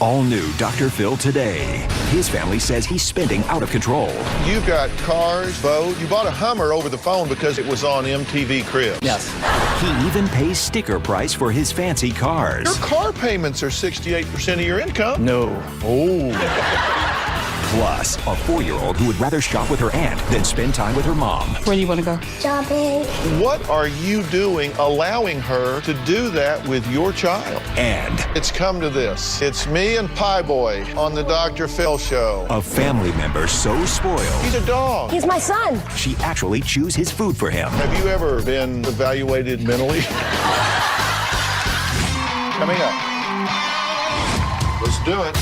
All new Dr. Phil today. His family says he's spending out of control. You've got cars, boat. You bought a Hummer over the phone because it was on MTV Cribs. Yes. He even pays sticker price for his fancy cars. Your car payments are 68% of your income. No. Oh. Plus, a 4-year-old who would rather shop with her aunt than spend time with her mom. Where do you want to go? Shopping. What are you doing allowing her to do that with your child? And It's come to this. It's me and Pie Boy on the Dr. Phil show. a family member so spoiled, He's a dog. He's my son. she actually chews his food for him. Have you ever been evaluated mentally? Coming up. Let's do it.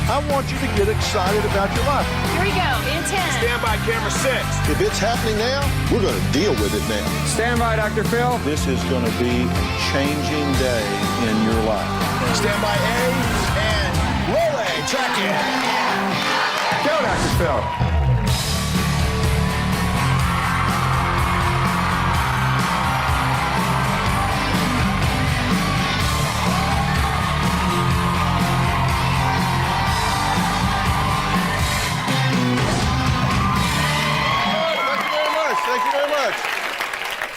I want you to get excited about your life. Here we go, in 10. Stand by, camera 6. If it's happening now, we're going to deal with it now. Stand by, Dr. Phil. This is going to be a changing day in your life. Stand by A and roll A. Track it. Go, Dr. Phil. Thank you very much.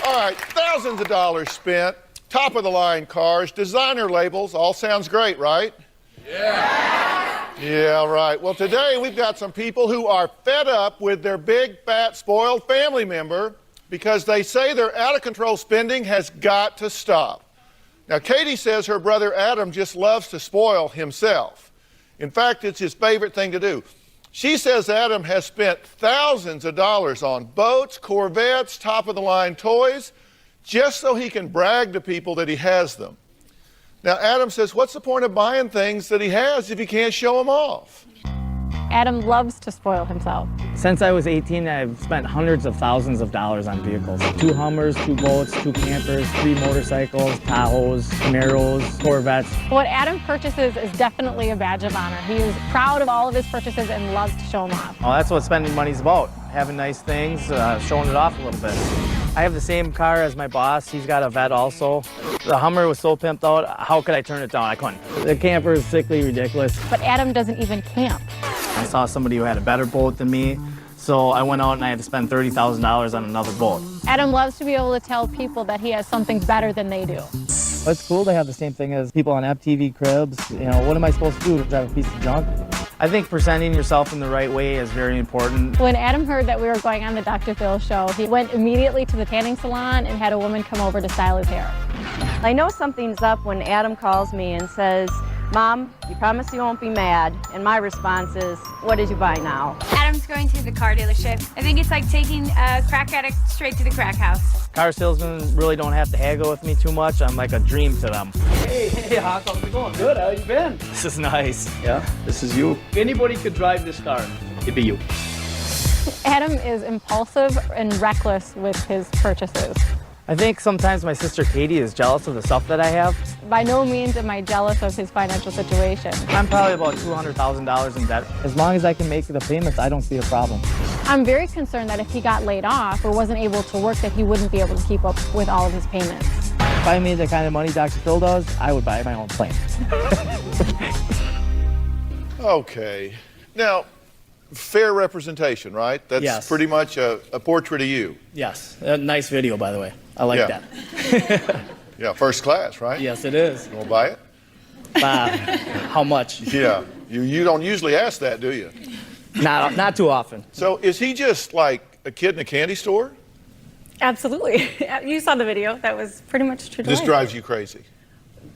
All right, thousands of dollars spent, top of the line cars, designer labels, all sounds great, right? Yeah. Yeah, right. Well, today we've got some people who are fed up with their big, fat, spoiled family member because they say their out-of-control spending has got to stop. Now, Katie says her brother Adam just loves to spoil himself. In fact, it's his favorite thing to do. She says Adam has spent thousands of dollars on boats, Corvettes, top-of-the-line toys, just so he can brag to people that he has them. Now, Adam says, what's the point of buying things that he has if he can't show them off? Adam loves to spoil himself. Since I was 18, I've spent hundreds of thousands of dollars on vehicles. 2 Hummers, 2 boats, 2 campers, 3 motorcycles, Tahoes, Camaros, Corvettes. What Adam purchases is definitely a badge of honor. He is proud of all of his purchases and loves to show them off. Well, that's what spending money's about. Having nice things, showing it off a little bit. I have the same car as my boss. He's got a vet also. The Hummer was so pimped out, how could I turn it down? I couldn't. The camper is sickly ridiculous. But Adam doesn't even camp. I saw somebody who had a better boat than me, so I went out and I had to spend $30,000 on another boat. Adam loves to be able to tell people that he has something better than they do. It's cool to have the same thing as people on MTV Cribs. You know, what am I supposed to do, drive a piece of junk? I think presenting yourself in the right way is very important. When Adam heard that we were going on the Dr. Phil show, he went immediately to the tanning salon and had a woman come over to style his hair. I know something's up when Adam calls me and says, Mom, you promise you won't be mad. And my response is, what did you buy now? Adam's going to the car dealership. I think it's like taking a crack addict straight to the crack house. Car salesmen really don't have to haggle with me too much. I'm like a dream to them. Hey, how's it going? Good, how you been? This is nice. Yeah, this is you. If anybody could drive this car, it'd be you. Adam is impulsive and reckless with his purchases. I think sometimes my sister Katie is jealous of the stuff that I have. By no means am I jealous of his financial situation. I'm probably about $200,000 in debt. As long as I can make the payments, I don't see a problem. I'm very concerned that if he got laid off or wasn't able to work, that he wouldn't be able to keep up with all of his payments. If I made the kind of money Dr. Phil does, I would buy my own plane. Okay. Now, fair representation, right? That's Yes. pretty much a portrait of you. Yes, a nice video, by the way. I like Yeah. that. Yeah, first class, right? Yes, it is. You want to buy it? How much? Yeah. You don't usually ask that, do you? Not too often. So is he just like a kid in a candy store? Absolutely. You saw the video. That was pretty much true to This life. drives you crazy.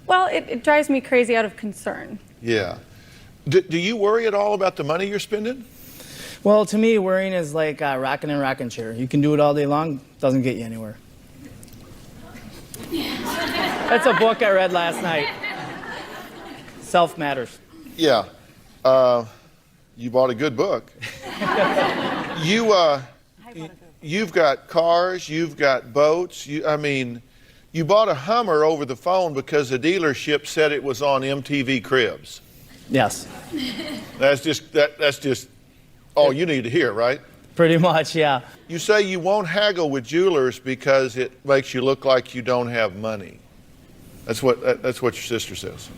Well, it drives me crazy out of concern. Yeah. Do you worry at all about the money you're spending? Well, to me, worrying is like rocking and rocking chair. You can do it all day long, doesn't get you anywhere. That's a book I read last night. Self Matters. Yeah. You bought a good book. You've got cars, you've got boats. You bought a Hummer over the phone because the dealership said it was on MTV Cribs. Yes. That's just all you need to hear, right? Pretty much, yeah. You say you won't haggle with jewelers because it makes you look like you don't have money. That's what your sister says.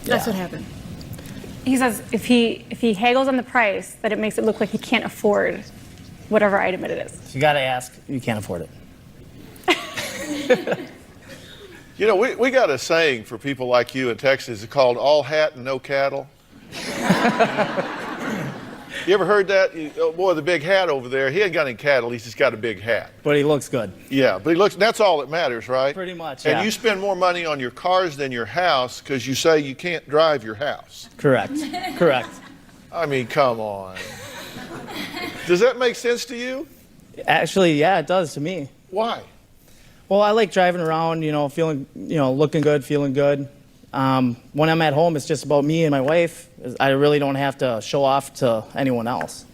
That's what happened. He says if he haggles on the price, that it makes it look like he can't afford whatever item it is. You gotta ask, you can't afford it. You know, we got a saying for people like you in Texas. It's called all hat and no cattle. You ever heard that? Boy, the big hat over there, he ain't got any cattle, he's just got a big hat. But he looks good. Yeah, but he looks, that's all that matters, right? Pretty much, And yeah. you spend more money on your cars than your house because you say you can't drive your house. Correct. Correct. I mean, come on. Does that make sense to you? Actually, yeah, it does to me. Why? Well, I like driving around, feeling, looking good, feeling good. When I'm at home, it's just about me and my wife. I really don't have to show off to anyone else.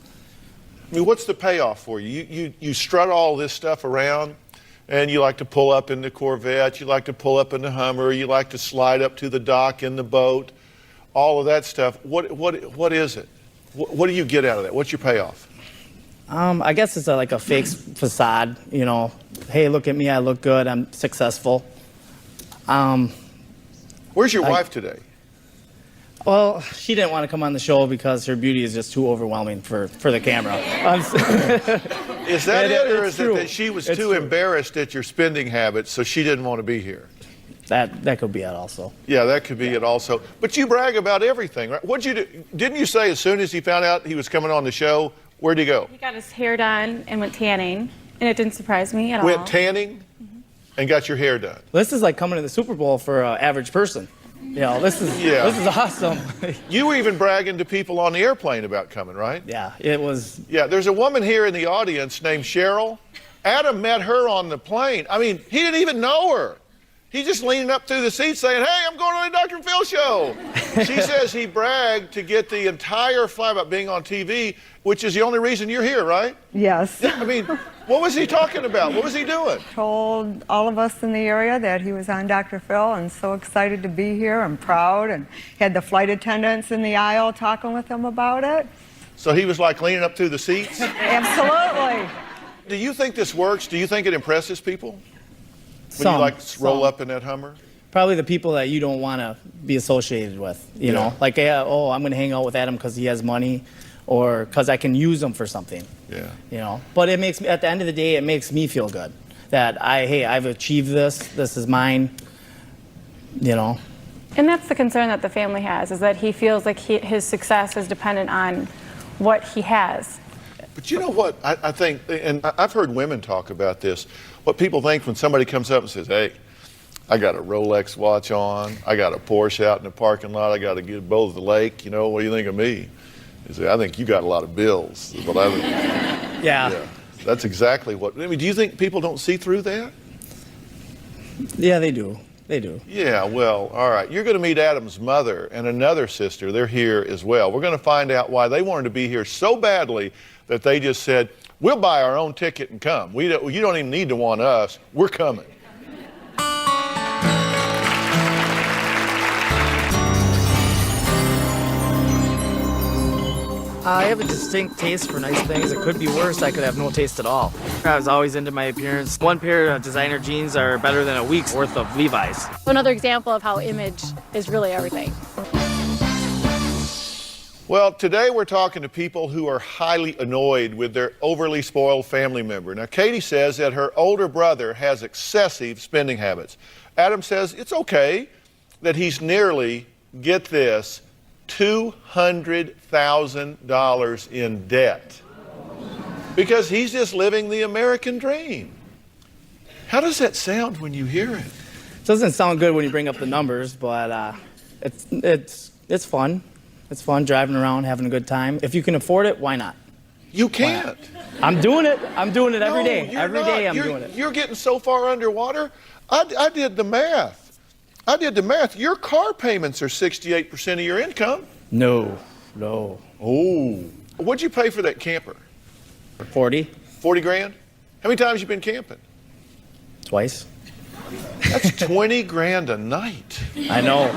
I mean, what's the payoff for you? You strut all this stuff around, and you like to pull up in the Corvette, you like to pull up in the Hummer, you like to slide up to the dock in the boat, all of that stuff. What is it? What do you get out of that? What's your payoff? I guess it's like a fake facade, Hey, look at me, I look good, I'm successful. Where's your wife today? Well, she didn't want to come on the show because her beauty is just too overwhelming for the camera. Is that it, or is true. it that she was It's too true. embarrassed at your spending habits, so she didn't want to be here? That could be it also. Yeah, that could be it also. But you brag about everything, right? What'd you do? Didn't you say as soon as he found out he was coming on the show, where'd he go? He got his hair done and went tanning, and it didn't surprise me at all. Went tanning and got your hair done. This is like coming to the Super Bowl for an average person. This is awesome. You were even bragging to people on the airplane about coming, right? Yeah, it was. Yeah, there's a woman here in the audience named Cheryl. Adam met her on the plane. I mean, he didn't even know her. He's just leaning up through the seat saying, hey, I'm going on the Dr. Phil show. She says he bragged to get the entire flight about being on TV, which is the only reason you're here, right? Yes. I mean, what was he talking about? What was he doing? Told all of us in the area that he was on Dr. Phil and so excited to be here and proud, and had the flight attendants in the aisle talking with him about it. So he was like leaning up through the seats? Absolutely. Do you think this works? Do you think it impresses people? When Some, you like roll some. up in that Hummer? Probably the people that you don't want to be associated with, you know? Like, I'm going to hang out with Adam because he has money or because I can use him for something. Yeah. But it makes me, at the end of the day, it makes me feel good that I've achieved this. This is mine, And that's the concern that the family has, is that he feels like his success is dependent on what he has. But you know what? I think, and I've heard women talk about this, what people think when somebody comes up and says, hey, I got a Rolex watch on, I got a Porsche out in the parking lot, I got to get both the lake, what do you think of me? They say, I think you got a lot of bills. But I think, yeah, that's exactly what, do you think people don't see through that? Yeah, they do. They do. Yeah, well, all right. You're going to meet Adam's mother and another sister. They're here as well. We're going to find out why they wanted to be here so badly that they just said, we'll buy our own ticket and come. You don't even need to want us. We're coming. I have a distinct taste for nice things. It could be worse. I could have no taste at all. I was always into my appearance. One pair of designer jeans are better than a week's worth of Levi's. Another example of how image is really everything. Well, today we're talking to people who are highly annoyed with their overly spoiled family member. Now, Katie says that her older brother has excessive spending habits. Adam says it's okay that he's nearly, get this, $200,000 in debt because he's just living the American dream. How does that sound when you hear it? It doesn't sound good when you bring up the numbers, but it's fun. It's fun driving around, having a good time. If you can afford it, why not? You can't. I'm doing it. I'm doing it every day. You're Every not. day I'm doing it. You're getting so far underwater. I did the math. Your car payments are 68% of your income. No. Oh. What'd you pay for that camper? 40. 40 grand? How many times you been camping? Twice. That's 20 grand a night. I know.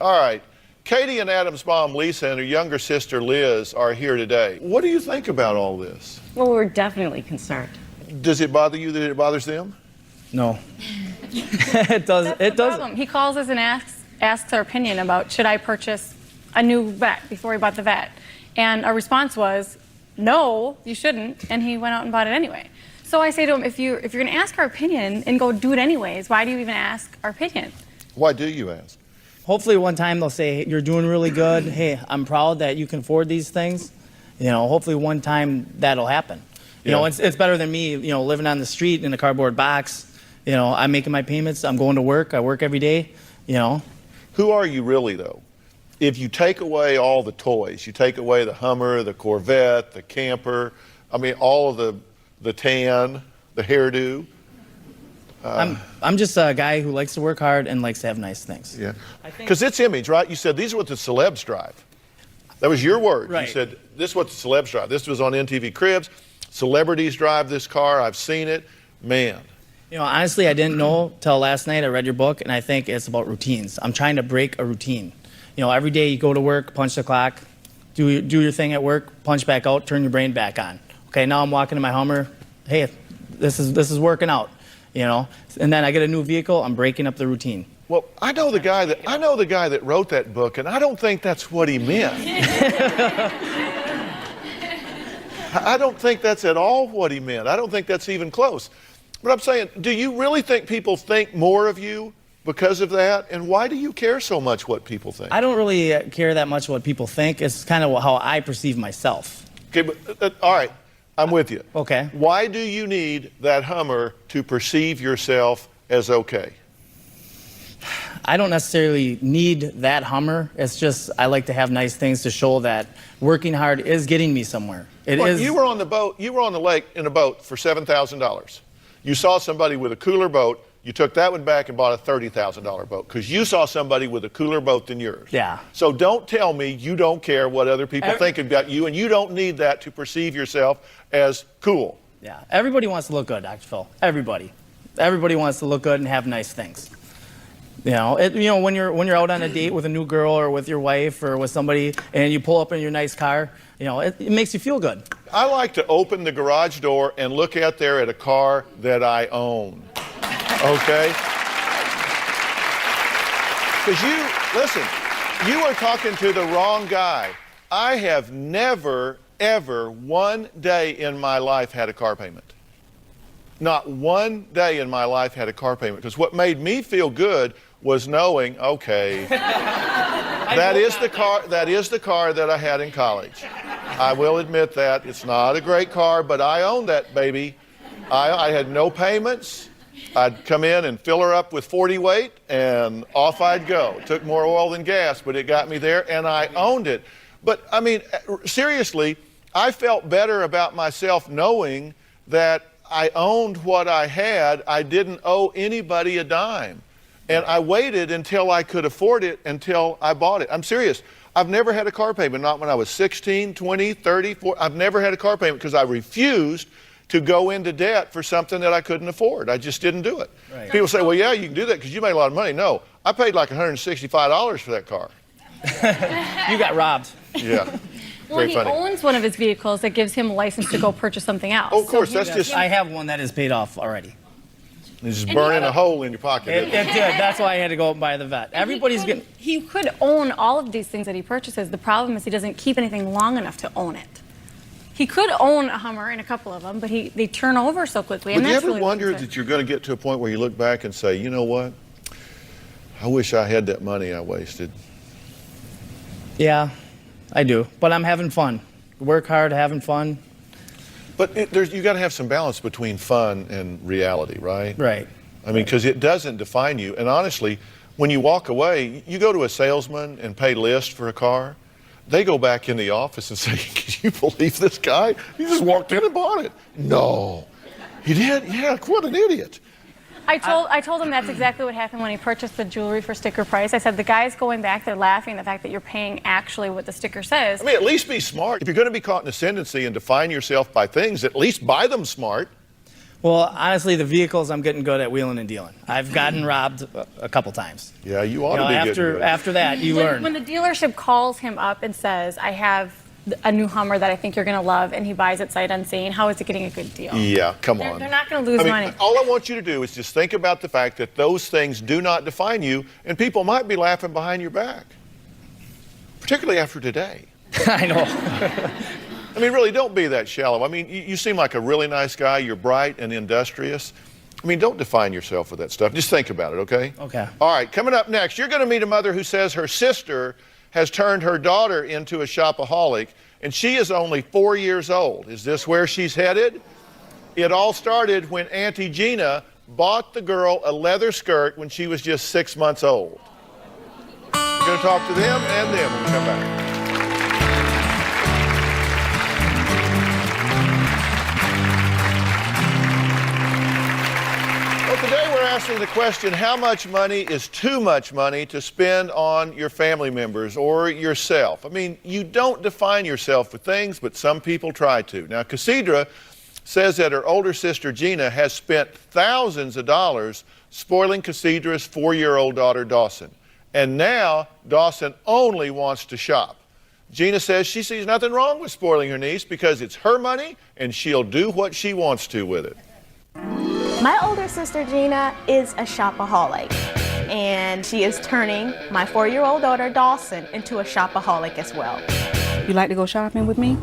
All right. Katie and Adam's mom, Lisa, and her younger sister, Liz, are here today. What do you think about all this? Well, we're definitely concerned. Does it bother you that it bothers them? No. It does. That's the problem. He calls us and asks asks our opinion about should I purchase a new vet before we bought the vet. And our response was, no, you shouldn't. And he went out and bought it anyway. So I say to him, if you're going to ask our opinion and go do it anyways, why do you even ask our opinion? Why do you ask? Hopefully one time they'll say, hey, you're doing really good. Hey, I'm proud that you can afford these things. You know, hopefully one time that'll happen. You know, it's better than me, you know, living on the street in a cardboard box. You know, I'm making my payments. I'm going to work. I work every day, you know. Who are you really, though? If you take away all the toys, you take away the Hummer, the Corvette, the camper, I mean, all of the tan, the hairdo. I'm just a guy who likes to work hard and likes to have nice things. Yeah. Because it's image, right? You said these are what the celebs drive. That was your word. Right. You said this is what the celebs drive. This was on MTV Cribs. Celebrities drive this car. I've seen it. Man. You know, honestly, I didn't know till last night. I read your book, and I think it's about routines. I'm trying to break a routine. You know, every day you go to work, punch the clock, do your thing at work, punch back out, turn your brain back on. Okay, now I'm walking in my Hummer. Hey, this is working out. You know, and then I get a new vehicle. I'm breaking up the routine. Well, I know the guy that wrote that book, and I don't think that's what he meant. I don't think that's at all what he meant. I don't think that's even close. But I'm saying, do you really think people think more of you because of that? And why do you care so much what people think? I don't really care that much what people think. It's kind of how I perceive myself. Okay, but all right, I'm with you. Okay. Why do you need that Hummer to perceive yourself as okay? I don't necessarily need that Hummer. It's just I like to have nice things to show that working hard is getting me somewhere. You were on the boat. You were on the lake in a boat for $7,000. You saw somebody with a cooler boat. You took that one back and bought a $30,000 boat because you saw somebody with a cooler boat than yours. Yeah. So don't tell me you don't care what other people think about you, and you don't need that to perceive yourself as cool. Yeah. Everybody wants to look good, Dr. Phil. Everybody. Everybody wants to look good and have nice things. You know, when you're out on a date with a new girl or with your wife or with somebody and you pull up in your nice car, you know, it makes you feel good. I like to open the garage door and look out there at a car that I own. Okay? Because you are talking to the wrong guy. I have never, ever, one day in my life had a car payment. Not one day in my life had a car payment. Because what made me feel good was knowing, okay, that is the car that I had in college. I will admit that. It's not a great car, but I owned that baby. I had no payments. I'd come in and fill her up with 40 weight, and off I'd go. It took more oil than gas, but it got me there, and I owned it. But, I mean, seriously, I felt better about myself knowing that I owned what I had. I didn't owe anybody a dime. And I waited until I could afford it until I bought it. I'm serious. I've never had a car payment, not when I was 16, 20, 30, 40. I've never had a car payment because I refused to go into debt for something that I couldn't afford. I just didn't do it. Right. People say, well, yeah, you can do that because you make a lot of money. No, I paid like $165 for that car. You got robbed. Yeah. Well, he owns one of his vehicles that gives him a license to go purchase something else. Oh, of course, that's just... I have one that is paid off already. It's just burning a hole in your pocket. It did. That's why I had to go buy the vet. Everybody's getting... He could own all of these things that he purchases. The problem is he doesn't keep anything long enough to own it. He could own a Hummer and a couple of them, but they turn over so quickly. But do you ever wonder that you're going to get to a point where you look back and say, you know what? I wish I had that money I wasted. Yeah, I do. But I'm having fun. Work hard, having fun. But you got to have some balance between fun and reality, right? Right. I mean, because it doesn't define you. And honestly, when you walk away, you go to a salesman and pay list for a car. They go back in the office and say, can you believe this guy? He just walked in and bought it. No. He did? Yeah, what an idiot. I told him that's exactly what happened when he purchased the jewelry for sticker price. I said, the guy's going back, they're laughing at the fact that you're paying actually what the sticker says. I mean, at least be smart. If you're going to be caught in ascendancy and define yourself by things, at least buy them smart. Well, honestly, the vehicles, I'm getting good at wheeling and dealing. I've gotten robbed a couple times. Yeah, you ought to be getting good. After that, you learn. When the dealership calls him up and says, I have a new Hummer that I think you're going to love, and he buys it sight unseen, how is he getting a good deal? Yeah, come on. They're not going to lose money. All I want you to do is just think about the fact that those things do not define you, and people might be laughing behind your back, particularly after today. I know. I mean, really, don't be that shallow. I mean, you seem like a really nice guy. You're bright and industrious. I mean, don't define yourself with that stuff. Just think about it, okay? Okay. All right, coming up next, you're going to meet a mother who says her sister has turned her daughter into a shopaholic, and she is only 4 years old. Is this where she's headed? It all started when Auntie Gina bought the girl a leather skirt when she was just 6 months old. We're going to talk to them and them when we come back. Well, today we're asking the question, how much money is too much money to spend on your family members or yourself? I mean, you don't define yourself with things, but some people try to. Now, Cassidra says that her older sister, Gina, has spent thousands of dollars spoiling Cassidra's 4-year-old daughter, Dawson. And now, Dawson only wants to shop. Gina says she sees nothing wrong with spoiling her niece because it's her money and she'll do what she wants to with it. My older sister Gina is a shopaholic, and she is turning my 4-year-old daughter Dawson into a shopaholic as well. You like to go shopping with me?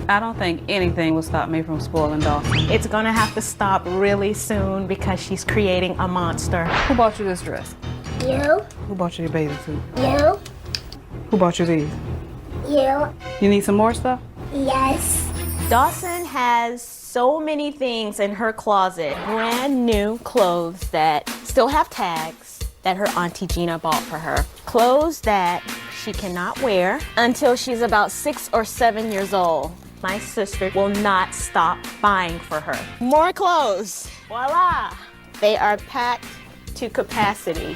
I don't think anything will stop me from spoiling Dawson. It's gonna have to stop really soon because she's creating a monster. Who bought you this dress? You. Who bought you your bathing suit? You. Who bought you these? You. You need some more stuff? Yes. Dawson has so many things in her closet, brand new clothes that still have tags that her Auntie Gina bought for her. Clothes that she cannot wear until she's about 6 or 7 years old. My sister will not stop buying for her. More clothes. Voila! They are packed to capacity.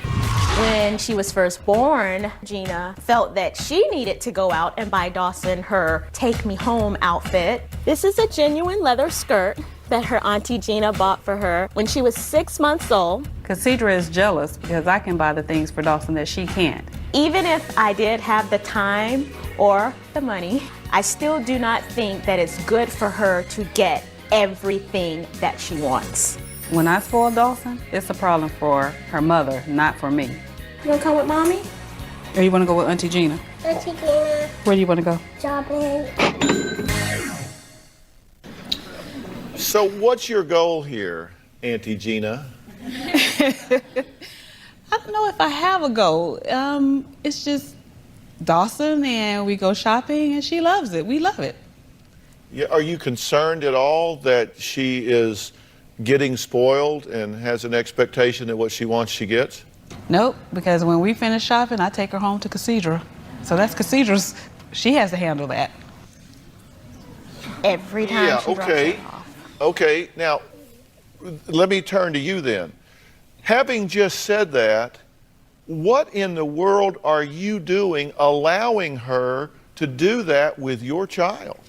When she was first born, Gina felt that she needed to go out and buy Dawson her take me home outfit. This is a genuine leather skirt that her Auntie Gina bought for her when she was 6 months old. Cassidra is jealous because I can buy the things for Dawson that she can't. Even if I did have the time or the money, I still do not think that it's good for her to get everything that she wants. When I spoil Dawson, it's a problem for her mother, not for me. You gonna come with Mommy? Or you wanna go with Auntie Gina? Auntie Gina. Where do you wanna go? Shopping. So what's your goal here, Auntie Gina? I don't know if I have a goal. It's just Dawson, and we go shopping, and she loves it. We love it. Yeah, are you concerned at all that she is getting spoiled and has an expectation that what she wants she gets? Nope, because when we finish shopping, I take her home to Cassidra. So that's Cassidra's, she has to handle that. Every time she drops it off. Okay, now let me turn to you then. Having just said that, what in the world are you doing allowing her to do that with your child?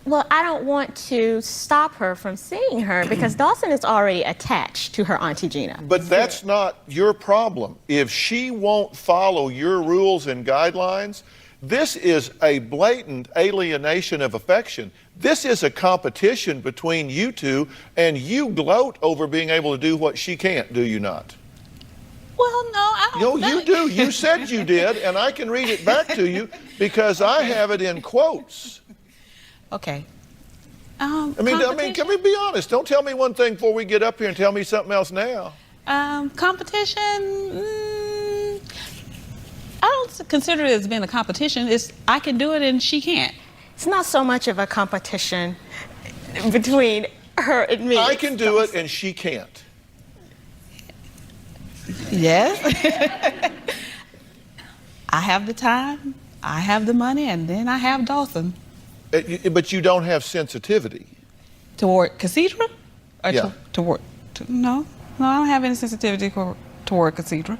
Well, I don't want to stop her from seeing her because Dawson is already attached to her Auntie Gina. But that's not your problem. If she won't follow your rules and guidelines, this is a blatant alienation of affection. This is a competition between you two, and you gloat over being able to do what she can't, do you not? Well, no, I don't. No, you do. You said you did, and I can read it back to you because I have it in quotes. Okay. I mean, can we be honest? Don't tell me one thing before we get up here and tell me something else now. Competition, I don't consider it as being a competition. It's I can do it and she can't. It's not so much of a competition between her and me. I can do it and she can't. Yes. I have the time, I have the money, and then I have Dawson. But you don't have sensitivity. Toward Cassidra? Or Yeah. No, I don't have any sensitivity toward Cassidra.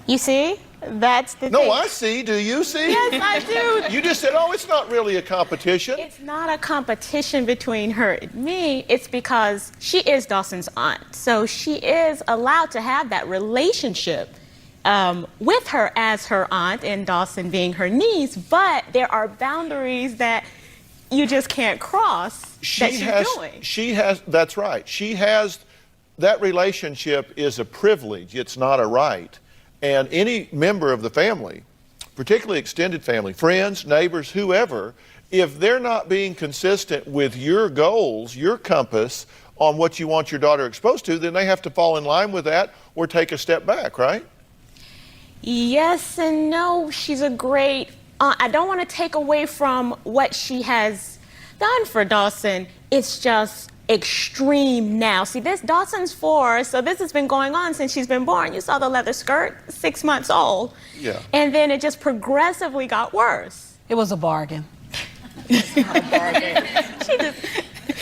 You see? That's the thing. No, I see. Do you see? Yes, I do. You just said, oh, it's not really a competition. It's not a competition between her and me. It's because she is Dawson's aunt. So she is allowed to have that relationship with her as her aunt and Dawson being her niece, but there are boundaries that you just can't cross that she's doing. She has, that's right. She has, that relationship is a privilege. It's not a right. And any member of the family, particularly extended family, friends, neighbors, whoever, if they're not being consistent with your goals, your compass on what you want your daughter exposed to, then they have to fall in line with that or take a step back, right? Yes and no. She's a great aunt. I don't want to take away from what she has done for Dawson. It's just extreme now. See, Dawson's 4, so this has been going on since she's been born. You saw the leather skirt, 6 months old. Yeah. And then it just progressively got worse. It was a bargain.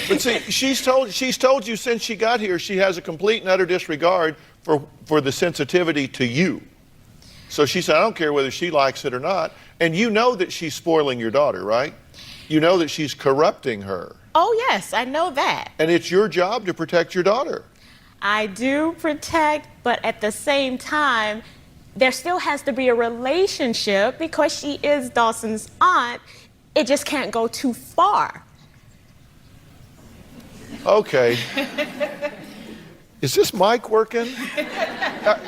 But see, she's told you since she got here she has a complete and utter disregard for the sensitivity to you. So she said, I don't care whether she likes it or not. And you know that she's spoiling your daughter, right? You know that she's corrupting her. Oh, yes, I know that. And it's your job to protect your daughter. I do protect, but at the same time, there still has to be a relationship because she is Dawson's aunt. It just can't go too far. Okay. Is this mic working?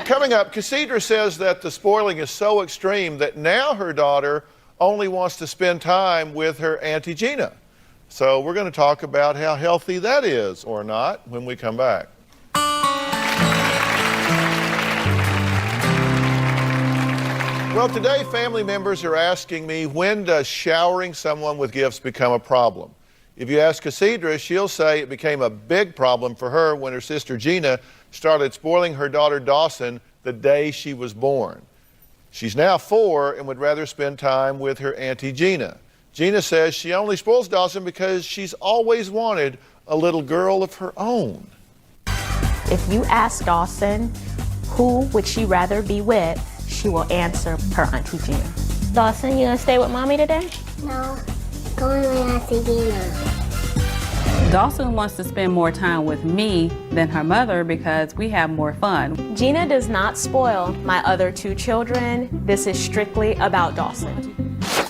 Coming up, Cassidra says that the spoiling is so extreme that now her daughter only wants to spend time with her Auntie Gina. So we're going to talk about how healthy that is or not when we come back. Well, today family members are asking me, when does showering someone with gifts become a problem? If you ask Cassidra, she'll say it became a big problem for her when her sister Gina started spoiling her daughter Dawson the day she was born. She's now 4 and would rather spend time with her Auntie Gina. Gina says she only spoils Dawson because she's always wanted a little girl of her own. If you ask Dawson who would she rather be with, she will answer her Auntie Gina. Dawson, you gonna stay with Mommy today? No, going with Auntie Gina. Dawson wants to spend more time with me than her mother because we have more fun. Gina does not spoil my other 2 children. This is strictly about Dawson.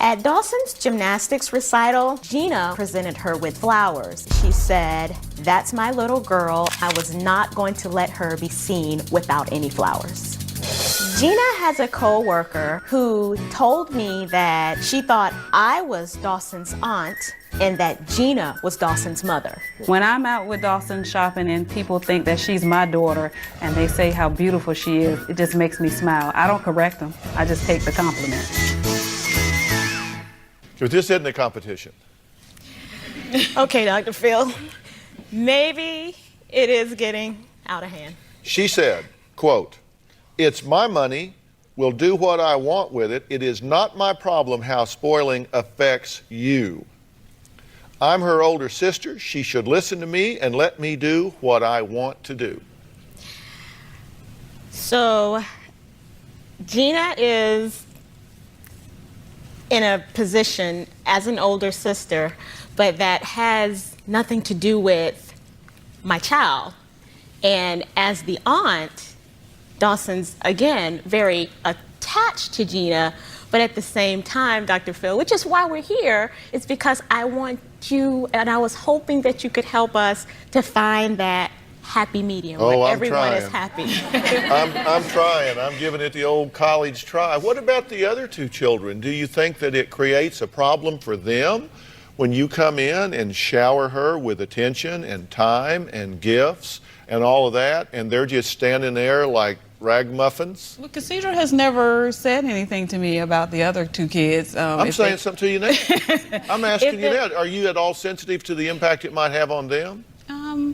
At Dawson's gymnastics recital, Gina presented her with flowers. She said, "That's my little girl. I was not going to let her be seen without any flowers." Gina has a co-worker who told me that she thought I was Dawson's aunt and that Gina was Dawson's mother. When I'm out with Dawson shopping and people think that she's my daughter and they say how beautiful she is, it just makes me smile. I don't correct them. I just take the compliment. But this isn't a competition. Okay, Dr. Phil. Maybe it is getting out of hand. She said, quote, "It's my money. We'll do what I want with it. It is not my problem how spoiling affects you. I'm her older sister. She should listen to me and let me do what I want to do." So, Gina is in a position as an older sister, but that has nothing to do with my child. And as the aunt, Dawson's, again, very attached to Gina, but at the same time, Dr. Phil, which is why we're here, is because I want you, and I was hoping that you could help us to find that happy medium where everyone is happy. I'm trying. I'm giving it the old college try. What about the other 2 children? Do you think that it creates a problem for them when you come in and shower her with attention and time and gifts and all of that, and they're just standing there like ragamuffins? Well, Cassidra has never said anything to me about the other 2 kids. I'm saying something to you now. I'm asking you that. Are you at all sensitive to the impact it might have on them?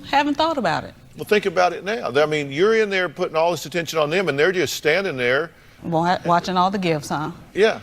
Haven't thought about it. Well, think about it now. I mean, you're in there putting all this attention on them, and they're just standing there. Watching all the gifts, huh? Yeah.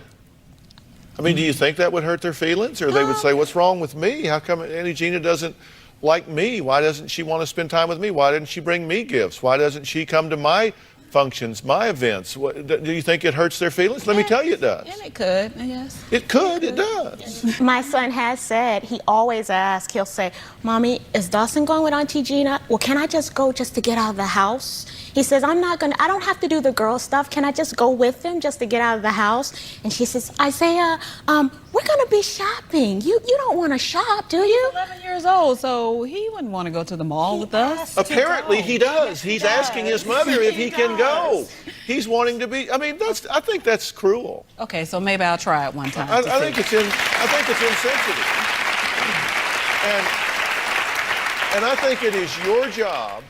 I mean, do you think that would hurt their feelings? Or they would say, what's wrong with me? How come Auntie Gina doesn't like me? Why doesn't she want to spend time with me? Why didn't she bring me gifts? Why doesn't she come to my functions, my events? Do you think it hurts their feelings? Let me tell you it does. And it could, yes. It could, it does. My son has said, he always asks, he'll say, "Mommy, is Dawson going with Auntie Gina? Well, can I just go just to get out of the house?" He says, I don't have to do the girl stuff. Can I just go with him just to get out of the house? And she says, Isaiah, we're gonna be shopping. You don't want to shop, do you? He's 11 years old, so he wouldn't want to go to the mall with us. Apparently he does. He's asking his mother if he can go. He's wanting to be, I think that's cruel. Okay, so maybe I'll try it one time. I think it's insensitive. And I think it is your job.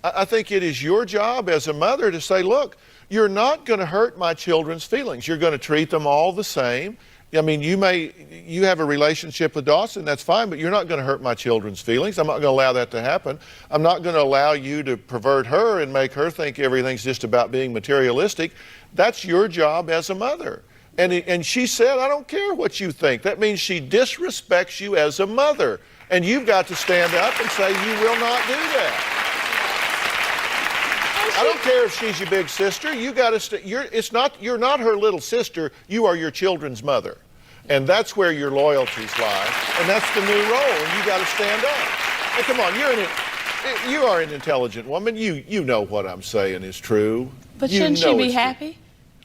I think it is your job as a mother to say, look, you're not going to hurt my children's feelings. You're going to treat them all the same. I mean, you have a relationship with Dawson, that's fine, but you're not going to hurt my children's feelings. I'm not going to allow that to happen. I'm not going to allow you to pervert her and make her think everything's just about being materialistic. That's your job as a mother. And she said, I don't care what you think. That means she disrespects you as a mother. And you've got to stand up and say, you will not do that. I don't care if she's your big sister. You got to. You're not her little sister. You are your children's mother, and that's where your loyalties lie. And that's the new role. And you got to stand up. Hey, come on, you are an intelligent woman. You know what I'm saying is true. But shouldn't she be happy?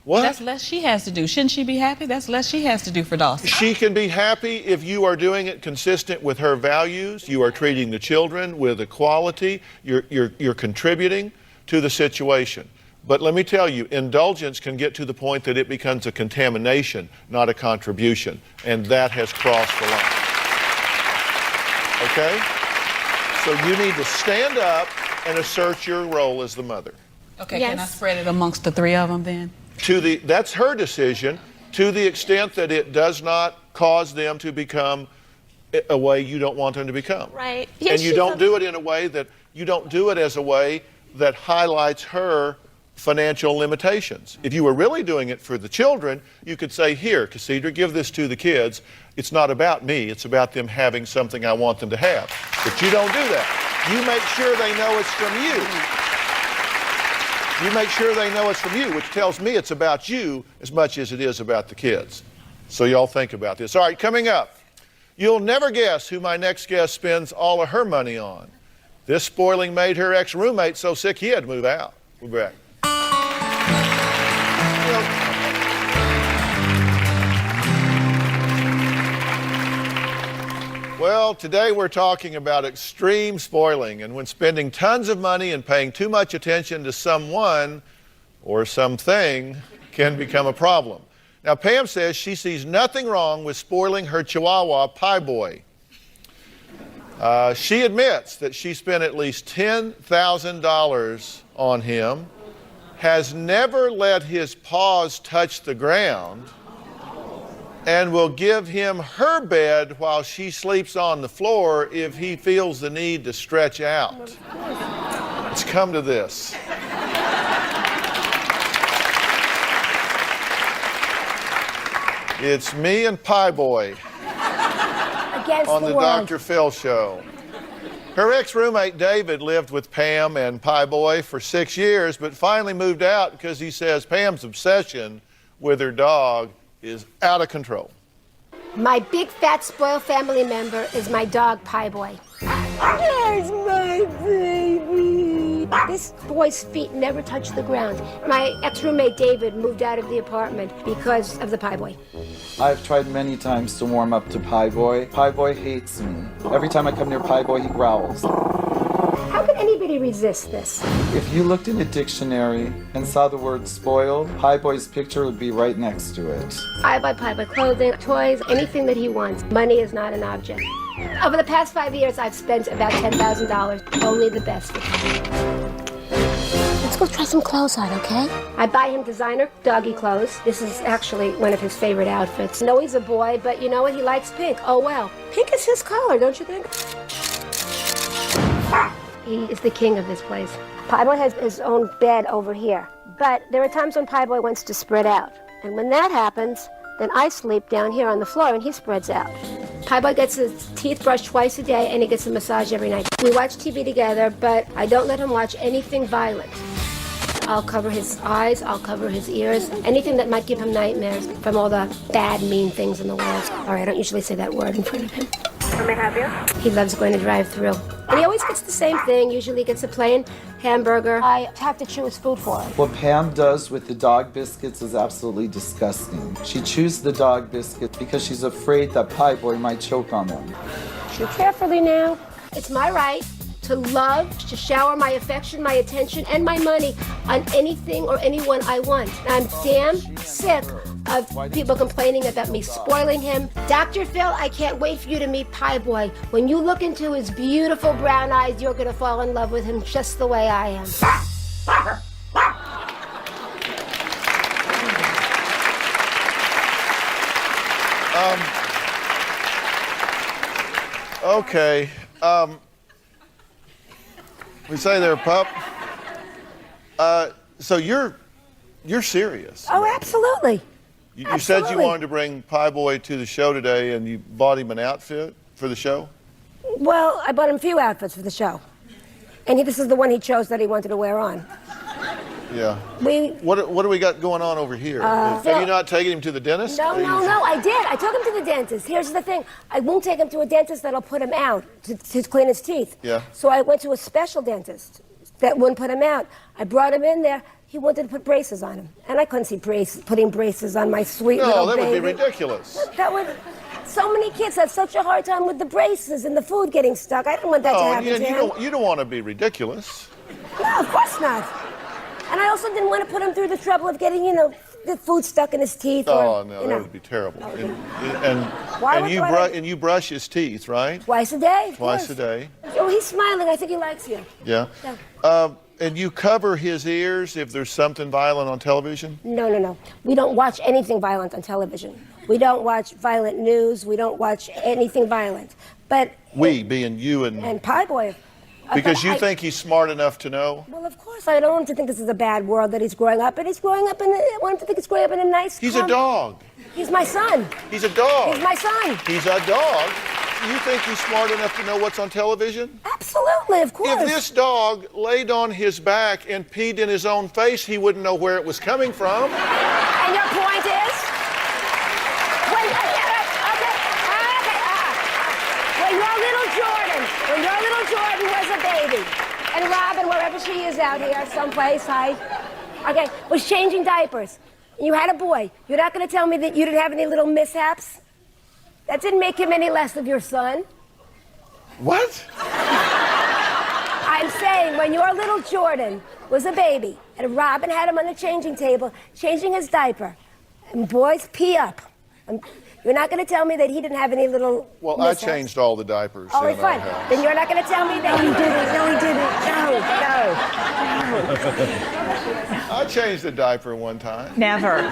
What? That's less she has to do. Shouldn't she be happy? That's less she has to do for Dawson. She can be happy if you are doing it consistent with her values. You are treating the children with equality. You're contributing to the situation. But let me tell you, indulgence can get to the point that it becomes a contamination, not a contribution. And that has crossed the line. Okay? So you need to stand up and assert your role as the mother. Okay, yes. Can I spread it amongst the three of them then? That's her decision, to the extent that it does not cause them to become a way you don't want them to become. Right. And you don't do it in a way that, you don't do it as a way that highlights her financial limitations. If you were really doing it for the children, you could say, here, Cassandra, give this to the kids. It's not about me, it's about them having something I want them to have. But you don't do that. You make sure they know it's from you. You make sure they know it's from you, which tells me it's about you as much as it is about the kids. So y'all think about this. All right, coming up, you'll never guess who my next guest spends all of her money on. This spoiling made her ex-roommate so sick he had to move out. We'll be back. Well, today we're talking about extreme spoiling and when spending tons of money and paying too much attention to someone or something can become a problem. Now, Pam says she sees nothing wrong with spoiling her Chihuahua Pie Boy. She admits that she spent at least $10,000 on him, has never let his paws touch the ground, and will give him her bed while she sleeps on the floor if he feels the need to stretch out. It's come to this. It's me and Pie Boy on the Dr. Phil show. Her ex-roommate David lived with Pam and Pie Boy for 6 years, but finally moved out because he says Pam's obsession with her dog is out of control. My big fat spoiled family member is my dog Pie Boy. There's my baby. This boy's feet never touch the ground. My ex-roommate David moved out of the apartment because of the Pie Boy. I've tried many times to warm up to Pie Boy. Pie Boy hates me. Every time I come near Pie Boy, he growls. How could anybody resist this? If you looked in a dictionary and saw the word spoiled, Pie Boy's picture would be right next to it. I buy Pie Boy clothing, toys, anything that he wants. Money is not an object. Over the past 5 years, I've spent about $10,000. Only the best. Let's go try some clothes on, okay? I buy him designer doggy clothes. This is actually one of his favorite outfits. I know he's a boy, but you know what? He likes pink. Oh, well. Pink is his color, don't you think? He is the king of this place. Pie Boy has his own bed over here. But there are times when Pie Boy wants to spread out. And when that happens, then I sleep down here on the floor and he spreads out. Pie Boy gets his teeth brushed twice a day and he gets a massage every night. We watch TV together, but I don't let him watch anything violent. I'll cover his eyes, I'll cover his ears, anything that might give him nightmares from all the bad, mean things in the world. All right, I don't usually say that word in front of him. Let me have you. He loves going to drive-thru. And he always gets the same thing. Usually he gets a plain hamburger. I have to chew his food for him. What Pam does with the dog biscuits is absolutely disgusting. She chews the dog biscuits because she's afraid that Pie Boy might choke on them. Chew carefully now. It's my right to love, to shower my affection, my attention, and my money on anything or anyone I want. I'm damn sick of people complaining about me spoiling him. Dr. Phil, I can't wait for you to meet Pie Boy. When you look into his beautiful brown eyes, you're gonna fall in love with him just the way I am. Okay. We say there, pup. So you're serious. Oh, absolutely. You said you wanted to bring Pie Boy to the show today, and you bought him an outfit for the show? Well, I bought him a few outfits for the show. And this is the one he chose that he wanted to wear on. Yeah. What do we got going on over here? Have you not taken him to the dentist? No, I did. I took him to the dentist. Here's the thing. I won't take him to a dentist that'll put him out to clean his teeth. Yeah. So I went to a special dentist that wouldn't put him out. I brought him in there. He wanted to put braces on him. And I couldn't see putting braces on my sweet little baby. No, that would be ridiculous. So many kids have such a hard time with the braces and the food getting stuck. I didn't want that to happen to him. You don't want to be ridiculous. No, of course not. And I also didn't want to put him through the trouble of getting, the food stuck in his teeth. That would be terrible. And you brush his teeth, right? Twice a day. Twice a day. Oh, he's smiling. I think he likes you. Yeah. And you cover his ears if there's something violent on television? No. We don't watch anything violent on television. We don't watch violent news. We don't watch anything violent. But being you and Pie Boy. Because you think he's smart enough to know? Well, of course. I don't want him to think this is a bad world that he's growing up in. I want him to think he's growing up in a nice... He's a dog. He's my son. He's a dog. He's my son. He's a dog. You think he's smart enough to know what's on television? Absolutely, of course. If this dog laid on his back and peed in his own face, he wouldn't know where it was coming from. And your point is? When your little Jordan was a baby, and Robin, wherever she is out here, someplace, was changing diapers, and you had a boy, you're not going to tell me that you didn't have any little mishaps? That didn't make him any less of your son. What? I'm saying when your little Jordan was a baby, and Robin had him on the changing table, changing his diaper, and boys pee up. You're not going to tell me that he didn't have any little mishaps. I changed all the diapers. Oh, it's fine. Then you're not going to tell me that he didn't. No, he didn't. No. I changed the diaper one time. Never.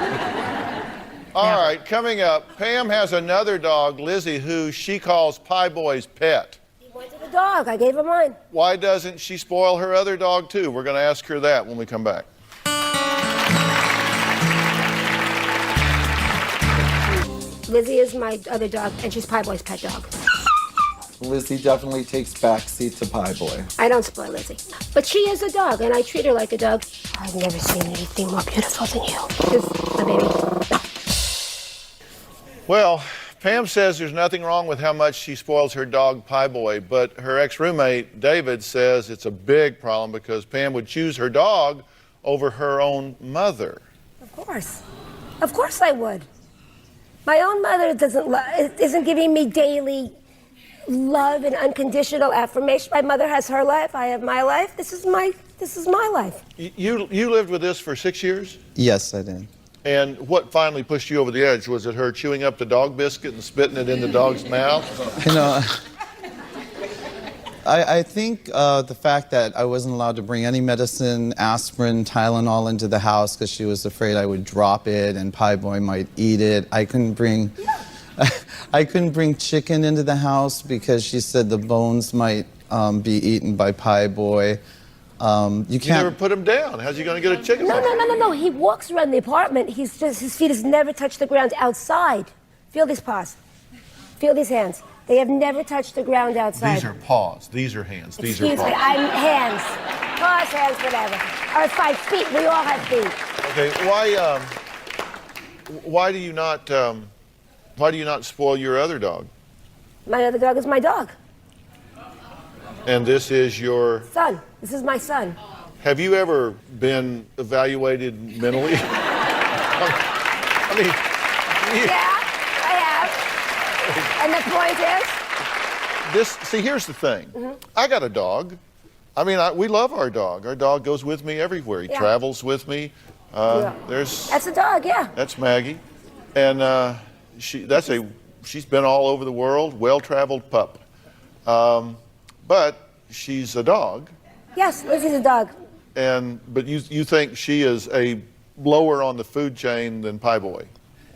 All right, coming up, Pam has another dog, Lizzie, who she calls Pie Boy's pet. He wanted a dog. I gave him one. Why doesn't she spoil her other dog, too? We're going to ask her that when we come back. Lizzie is my other dog, and she's Pie Boy's pet dog. Lizzie definitely takes backseat to Pie Boy. I don't spoil Lizzie. But she is a dog, and I treat her like a dog. I've never seen anything more beautiful than you. She's my baby. Well, Pam says there's nothing wrong with how much she spoils her dog, Pie Boy, but her ex-roommate, David, says it's a big problem because Pam would choose her dog over her own mother. Of course. Of course I would. My own mother isn't giving me daily love and unconditional affirmation. My mother has her life. I have my life. This is my life. You lived with this for 6 years? Yes, I did. And what finally pushed you over the edge? Was it her chewing up the dog biscuit and spitting it in the dog's mouth? I think the fact that I wasn't allowed to bring any medicine, aspirin, Tylenol into the house because she was afraid I would drop it and Pie Boy might eat it. I couldn't bring chicken into the house because she said the bones might be eaten by Pie Boy. You never put him down. How's he going to get a chicken? No. He walks around the apartment. His feet has never touched the ground outside. Feel these paws. Feel these hands. They have never touched the ground outside. These are paws. These are hands. These are paws. Excuse me. I'm hands. Paws, hands, whatever. Or 5 feet. We all have feet. Okay. Why do you not spoil your other dog? My other dog is my dog. And this is your... Son. This is my son. Have you ever been evaluated mentally? I mean... Yeah, I have. And the point is? See, here's the thing. I got a dog. I mean, we love our dog. Our dog goes with me everywhere. He travels with me. That's a dog, yeah. That's Maggie. And she's been all over the world, well-traveled pup. But she's a dog. Yes, Lizzie's a dog. But you think she is a lower on the food chain than Pie Boy?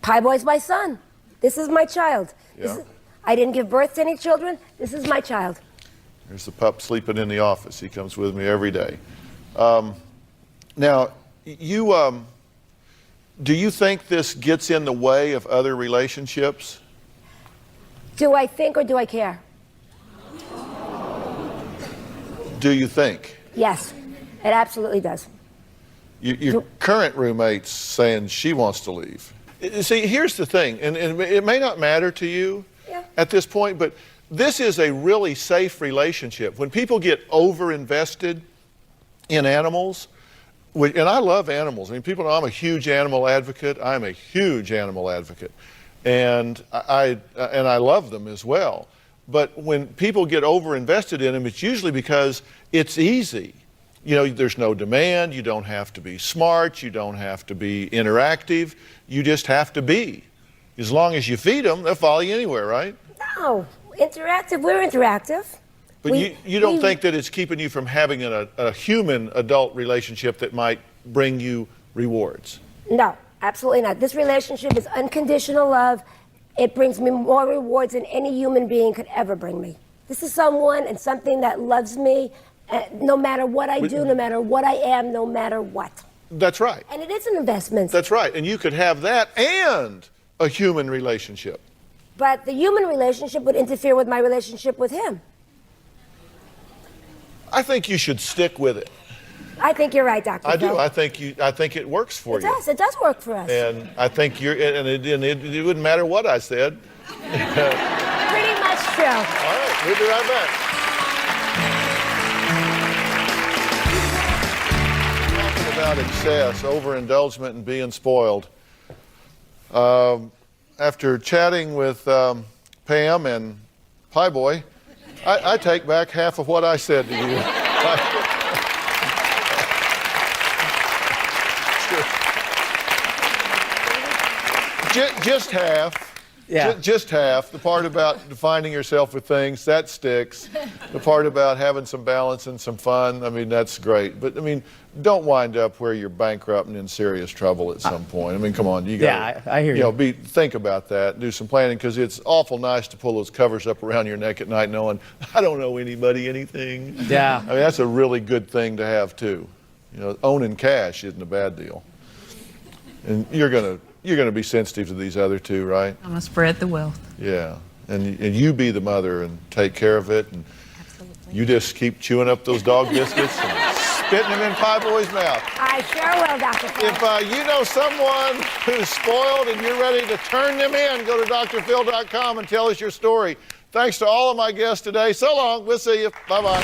Pie Boy's my son. This is my child. Yeah. I didn't give birth to any children. This is my child. There's the pup sleeping in the office. He comes with me every day. Now, do you think this gets in the way of other relationships? Do I think or do I care? Do you think? Yes, it absolutely does. Your current roommate's saying she wants to leave. See, here's the thing, and it may not matter to you at this point, but this is a really safe relationship. When people get over-invested in animals, and I love animals. I mean, people know I'm a huge animal advocate. I'm a huge animal advocate. And I love them as well. But when people get over-invested in them, it's usually because it's easy. You know, there's no demand. You don't have to be smart. You don't have to be interactive. You just have to be. As long as you feed them, they'll follow you anywhere, right? No, interactive. We're interactive. But you don't think that it's keeping you from having a human adult relationship that might bring you rewards? No, absolutely not. This relationship is unconditional love. It brings me more rewards than any human being could ever bring me. This is someone and something that loves me no matter what I do, no matter what I am, no matter what. That's right. And it is an investment. That's right. And you could have that and a human relationship. But the human relationship would interfere with my relationship with him. I think you should stick with it. I think you're right, Dr. I do. Phil. I think it works for you. It does work for us. And I think it wouldn't matter what I said. Pretty much true. All right, we'll be right back. Talking about excess, overindulgence, and being spoiled. After chatting with Pam and Pie Boy, I take back half of what I said to you. Just half. Yeah. Just half. The part about defining yourself with things, that sticks. The part about having some balance and some fun, I mean, that's great. But, I mean, don't wind up where you're bankrupt and in serious trouble at some point. I mean, come on. You gotta, I hear you. Think about that. Do some planning, because it's awful nice to pull those covers up around your neck at night knowing, I don't owe anybody anything. Yeah. I mean, that's a really good thing to have, too. You know, owning cash isn't a bad deal. And you're going to be sensitive to these other two, right? I'm going to spread the wealth. Yeah. And you be the mother and take care of it. And you just keep chewing up those dog biscuits and spitting them in Pie Boy's mouth. I sure will, Dr. Phil. If you know someone who's spoiled and you're ready to turn them in, go to drphil.com and tell us your story. Thanks to all of my guests today. So long. We'll see you. Bye-bye.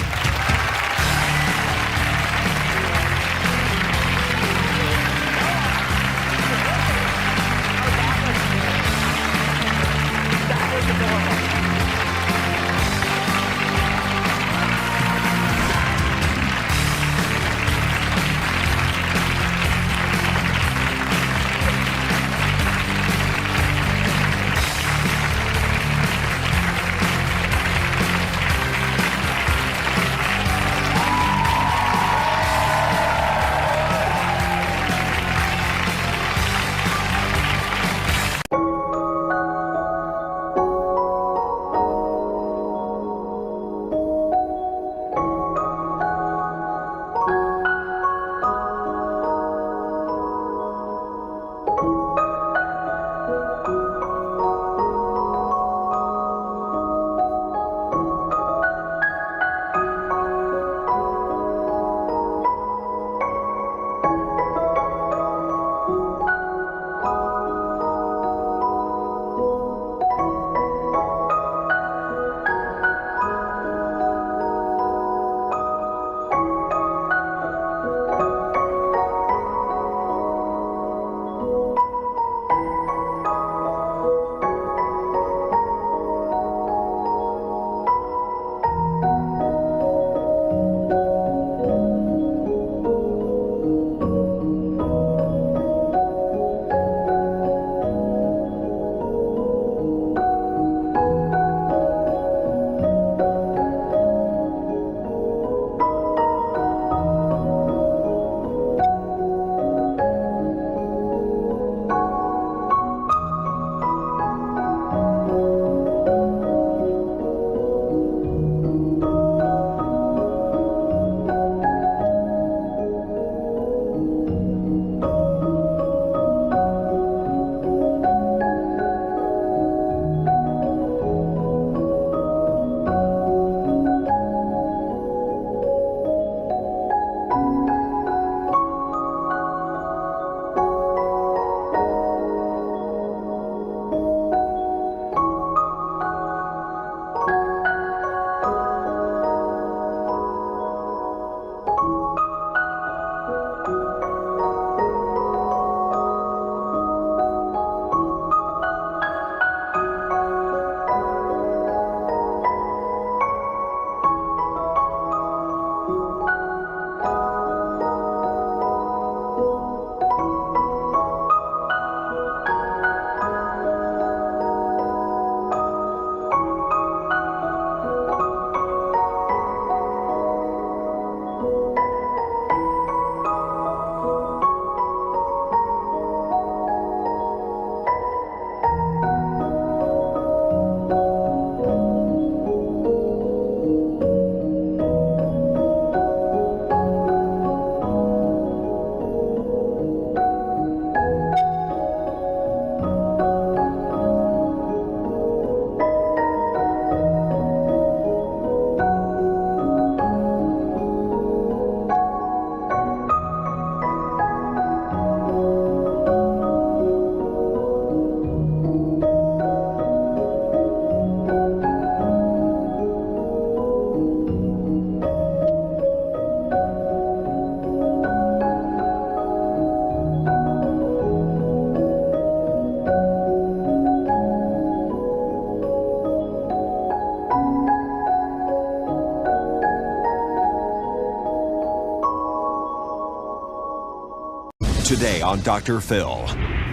Today on Dr. Phil.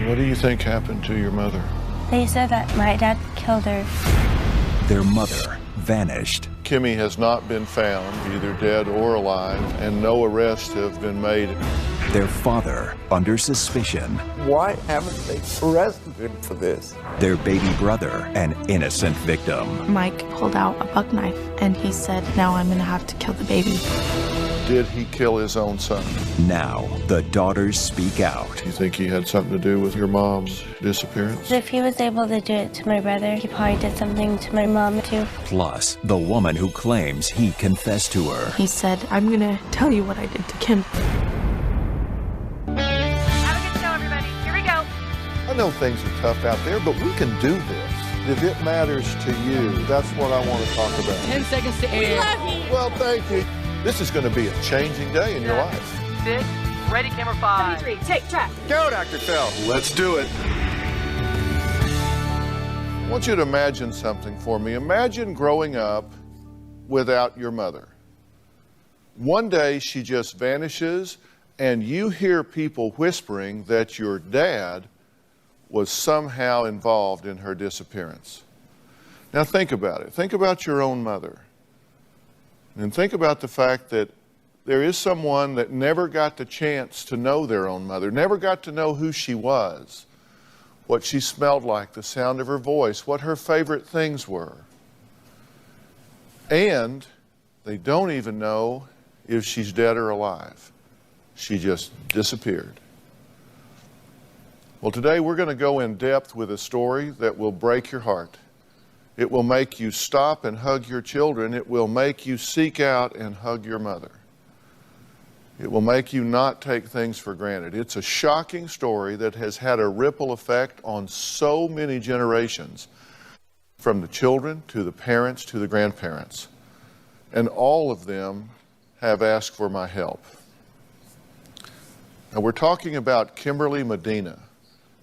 What do you think happened to your mother? They said that my dad killed her. Their mother vanished. Kimmy has not been found, either dead or alive, and no arrests have been made. Their father under suspicion. Why haven't they arrested him for this? Their baby brother, an innocent victim. Mike pulled out a buck knife and he said, now I'm gonna have to kill the baby. Did he kill his own son? Now, the daughters speak out. Do you think he had something to do with your mom's disappearance? If he was able to do it to my brother, he probably did something to my mom too. Plus, the woman who claims he confessed to her. He said, I'm gonna tell you what I did to Kim. I know things are tough out there, but we can do this. If it matters to you, that's what I want to talk about. 10 seconds to air. We love you. Well, thank you. This is going to be a changing day in your life. 6, ready, camera 5. 3, take track. Go, Dr. Phil. Let's do it. I want you to imagine something for me. Imagine growing up without your mother. One day she just vanishes, and you hear people whispering that your dad was somehow involved in her disappearance. Now think about it. Think about your own mother. And think about the fact that there is someone that never got the chance to know their own mother, never got to know who she was, what she smelled like, the sound of her voice, what her favorite things were. And they don't even know if she's dead or alive. She just disappeared. Well, today we're going to go in depth with a story that will break your heart. It will make you stop and hug your children. It will make you seek out and hug your mother. It will make you not take things for granted. It's a shocking story that has had a ripple effect on so many generations, from the children to the parents to the grandparents. And all of them have asked for my help. Now, we're talking about Kimberly Medina.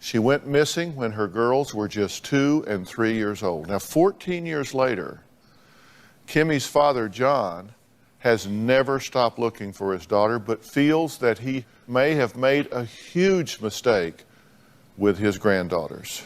She went missing when her girls were just 2 and 3 years old. Now, 14 years later, Kimmy's father, John, has never stopped looking for his daughter, but feels that he may have made a huge mistake with his granddaughters.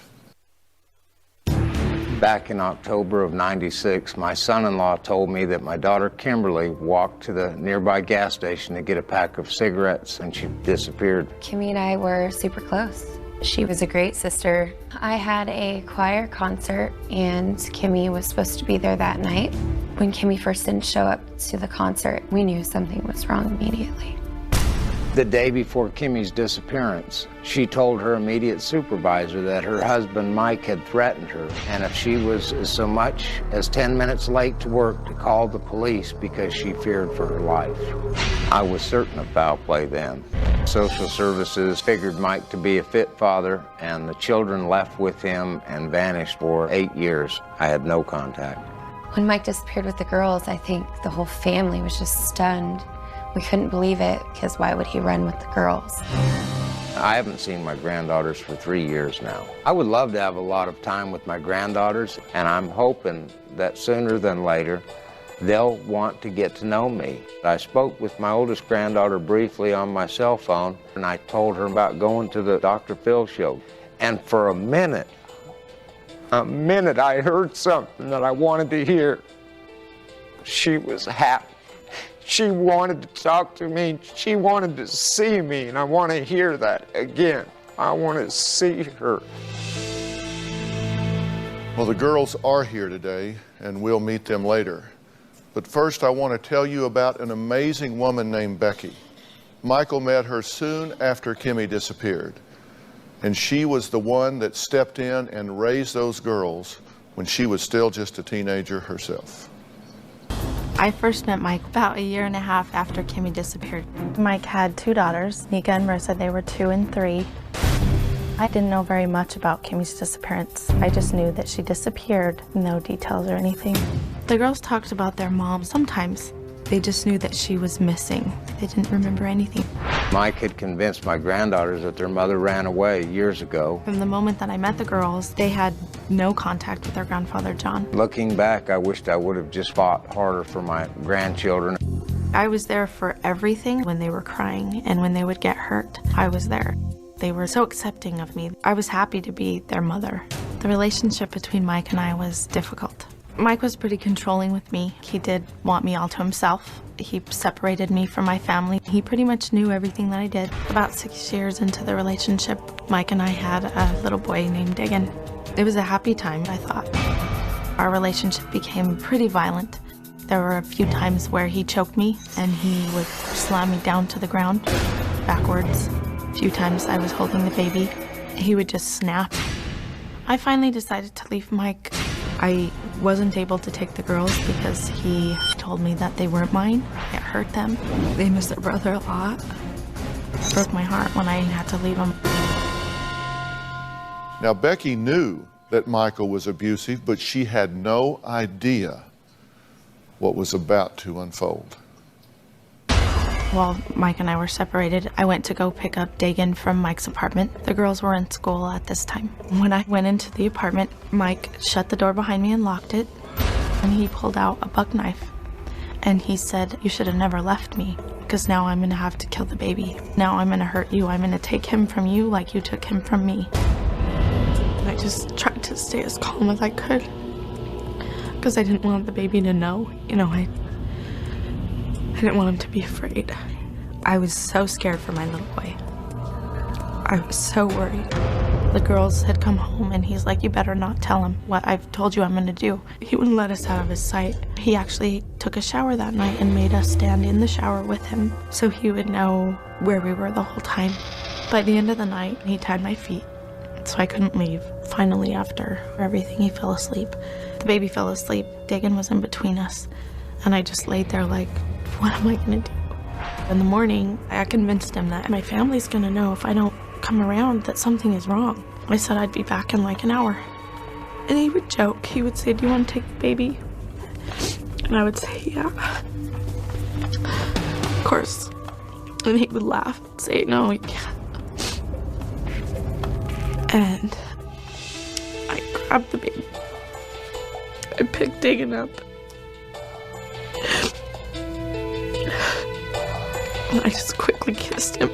Back in October of '96, my son-in-law told me that my daughter Kimberly walked to the nearby gas station to get a pack of cigarettes and she disappeared. Kimmy and I were super close. She was a great sister. I had a choir concert and Kimmy was supposed to be there that night. When Kimmy first didn't show up to the concert, we knew something was wrong immediately. The day before Kimmy's disappearance, she told her immediate supervisor that her husband Mike had threatened her, and if she was so much as 10 minutes late to work, to call the police because she feared for her life. I was certain of foul play then. Social services figured Mike to be a fit father, and the children left with him and vanished for 8 years. I had no contact. When Mike disappeared with the girls, I think the whole family was just stunned. We couldn't believe it, because why would he run with the girls? I haven't seen my granddaughters for 3 years now. I would love to have a lot of time with my granddaughters, and I'm hoping that sooner than later, they'll want to get to know me. I spoke with my oldest granddaughter briefly on my cell phone, and I told her about going to the Dr. Phil show. And for a minute, I heard something that I wanted to hear. She was happy. She wanted to talk to me. She wanted to see me, and I want to hear that again. I want to see her. Well, the girls are here today, and we'll meet them later. But first, I want to tell you about an amazing woman named Becky. Michael met her soon after Kimmy disappeared, and she was the one that stepped in and raised those girls when she was still just a teenager herself. I first met Mike about 1.5 years after Kimmy disappeared. Mike had 2 daughters, Nika and Marissa. They were 2 and 3. I didn't know very much about Kimmy's disappearance. I just knew that she disappeared, no details or anything. The girls talked about their mom sometimes. They just knew that she was missing. They didn't remember anything. Mike had convinced my granddaughters that their mother ran away years ago. From the moment that I met the girls, they had no contact with their grandfather, John. Looking back, I wished I would have just fought harder for my grandchildren. I was there for everything. When they were crying and when they would get hurt, I was there. They were so accepting of me. I was happy to be their mother. The relationship between Mike and I was difficult. Mike was pretty controlling with me. He did want me all to himself. He separated me from my family. He pretty much knew everything that I did. About 6 years into the relationship, Mike and I had a little boy named Dagan. It was a happy time, I thought. Our relationship became pretty violent. There were a few times where he choked me and he would slam me down to the ground, backwards. A few times I was holding the baby. He would just snap. I finally decided to leave Mike. I wasn't able to take the girls because he told me that they weren't mine. It hurt them. They miss their brother a lot. It broke my heart when I had to leave him. Now, Becky knew that Michael was abusive, but she had no idea what was about to unfold. While Mike and I were separated, I went to go pick up Dagan from Mike's apartment. The girls were in school at this time. When I went into the apartment, Mike shut the door behind me and locked it, and he pulled out a buck knife. And he said, "You should have never left me, because now I'm gonna have to kill the baby. Now I'm gonna hurt you. I'm gonna take him from you like you took him from me." And I just tried to stay as calm as I could, because I didn't want the baby to know. You know, I didn't want him to be afraid. I was so scared for my little boy. I was so worried. The girls had come home and he's like, "You better not tell him what I've told you I'm gonna do." He wouldn't let us out of his sight. He actually took a shower that night and made us stand in the shower with him so he would know where we were the whole time. By the end of the night, he tied my feet so I couldn't leave. Finally, after everything, he fell asleep. The baby fell asleep. Dagan was in between us. And I just laid there like, what am I gonna do? In the morning, I convinced him that my family's gonna know if I don't come around that something is wrong. I said I'd be back in like an hour. And he would joke. He would say, "Do you want to take the baby?" And I would say, "Yeah." Of course. And he would laugh and say, "No, you can't." And I grabbed the baby. I picked Dagan up. And I just quickly kissed him.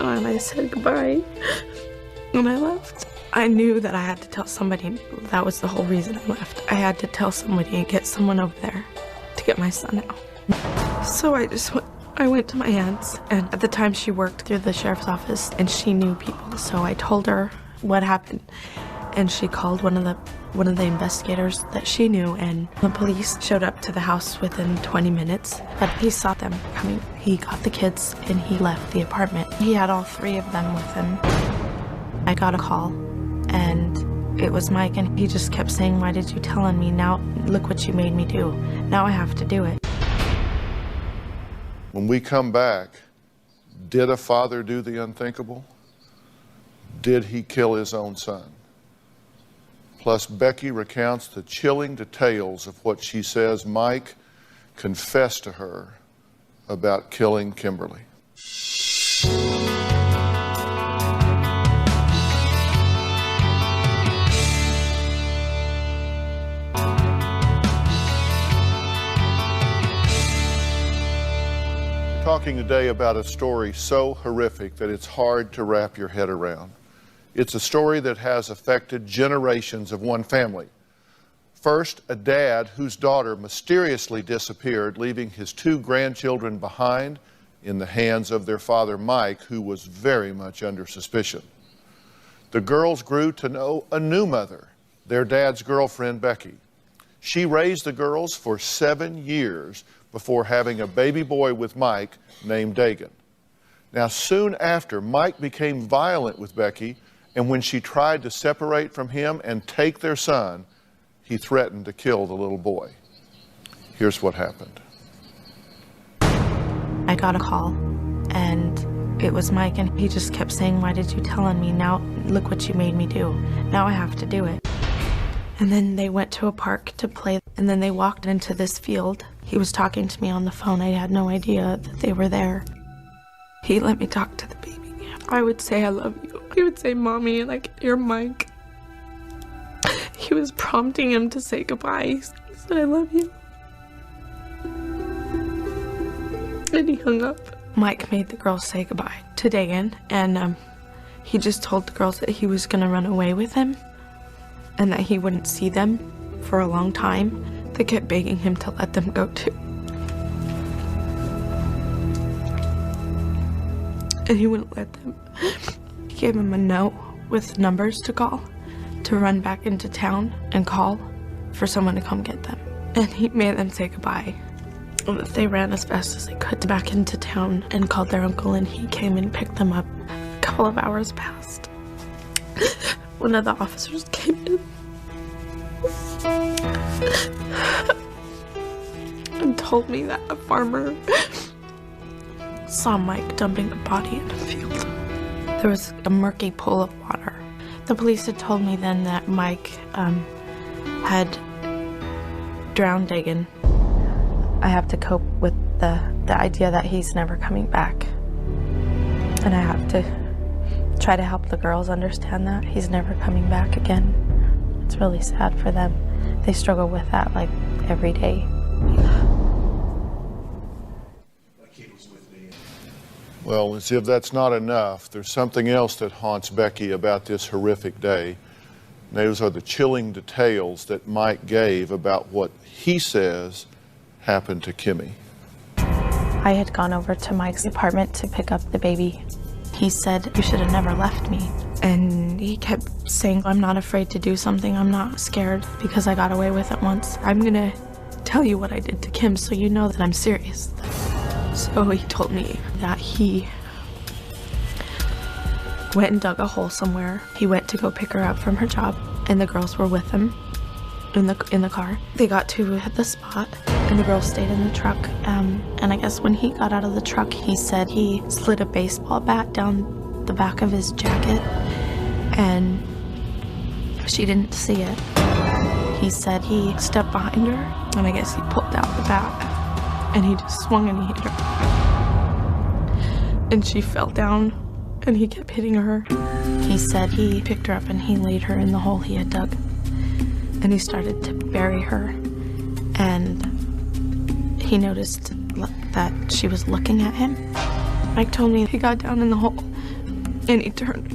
And I said goodbye. And I left. I knew that I had to tell somebody. That was the whole reason I left. I had to tell somebody and get someone over there to get my son out. So I went to my aunt's, and at the time she worked through the sheriff's office and she knew people. So I told her what happened. And she called one of the investigators that she knew, and the police showed up to the house within 20 minutes. But he saw them coming. He got the kids and he left the apartment. He had all 3 of them with him. I got a call and it was Mike, and he just kept saying, "Why did you tell on me? Now look what you made me do. Now I have to do it." When we come back, did a father do the unthinkable? Did he kill his own son? Plus, Becky recounts the chilling details of what she says Mike confessed to her about killing Kimberly. We're talking today about a story so horrific that it's hard to wrap your head around. It's a story that has affected generations of one family. First, a dad whose daughter mysteriously disappeared, leaving his 2 grandchildren behind in the hands of their father, Mike, who was very much under suspicion. The girls grew to know a new mother, their dad's girlfriend, Becky. She raised the girls for 7 years before having a baby boy with Mike named Dagan. Now, soon after, Mike became violent with Becky, and when she tried to separate from him and take their son, he threatened to kill the little boy. Here's what happened. I got a call, and it was Mike, and he just kept saying, "Why did you tell on me? Now look what you made me do. Now I have to do it." And then they went to a park to play, and then they walked into this field. He was talking to me on the phone. I had no idea that they were there. He let me talk to the baby. I would say, "I love you." He would say, "Mommy, like, you're Mike." He he was prompting him to say goodbye. He said, I love you. And he hung up. Mike made the girls say goodbye to Dagan, and he just told the girls that he was gonna run away with him and that he wouldn't see them for a long time. They kept begging him to let them go too. And he wouldn't let them. He gave him a note with numbers to call, to run back into town and call for someone to come get them. And he made them say goodbye. They ran as fast as they could back into town and called their uncle, and he came and picked them up. A couple of hours passed. One of the officers came in and told me that a farmer saw Mike dumping a body in a field. There was a murky pool of water. The police had told me then that Mike had drowned Dagan. I have to cope with the idea that he's never coming back. And I have to try to help the girls understand that he's never coming back again. It's really sad for them. They struggle with that like every day. Well, as if that's not enough, there's something else that haunts Becky about this horrific day. And those are the chilling details that Mike gave about what he says happened to Kimmy. I had gone over to Mike's apartment to pick up the baby. He said, you should have never left me. And he kept saying, I'm not afraid to do something. I'm not scared because I got away with it once. I'm gonna tell you what I did to Kim so you know that I'm serious. So he told me that he went and dug a hole somewhere. He went to go pick her up from her job, and the girls were with him in the car. They got to the spot, and the girls stayed in the truck. And I guess when he got out of the truck, he said he slid a baseball bat down the back of his jacket, and she didn't see it. He said he stepped behind her, and I guess he pulled out the bat, and he just swung and he hit her. And she fell down, and he kept hitting her. He said he picked her up and he laid her in the hole he had dug. And he started to bury her, and he noticed that she was looking at him. Mike told me he got down in the hole and he turned.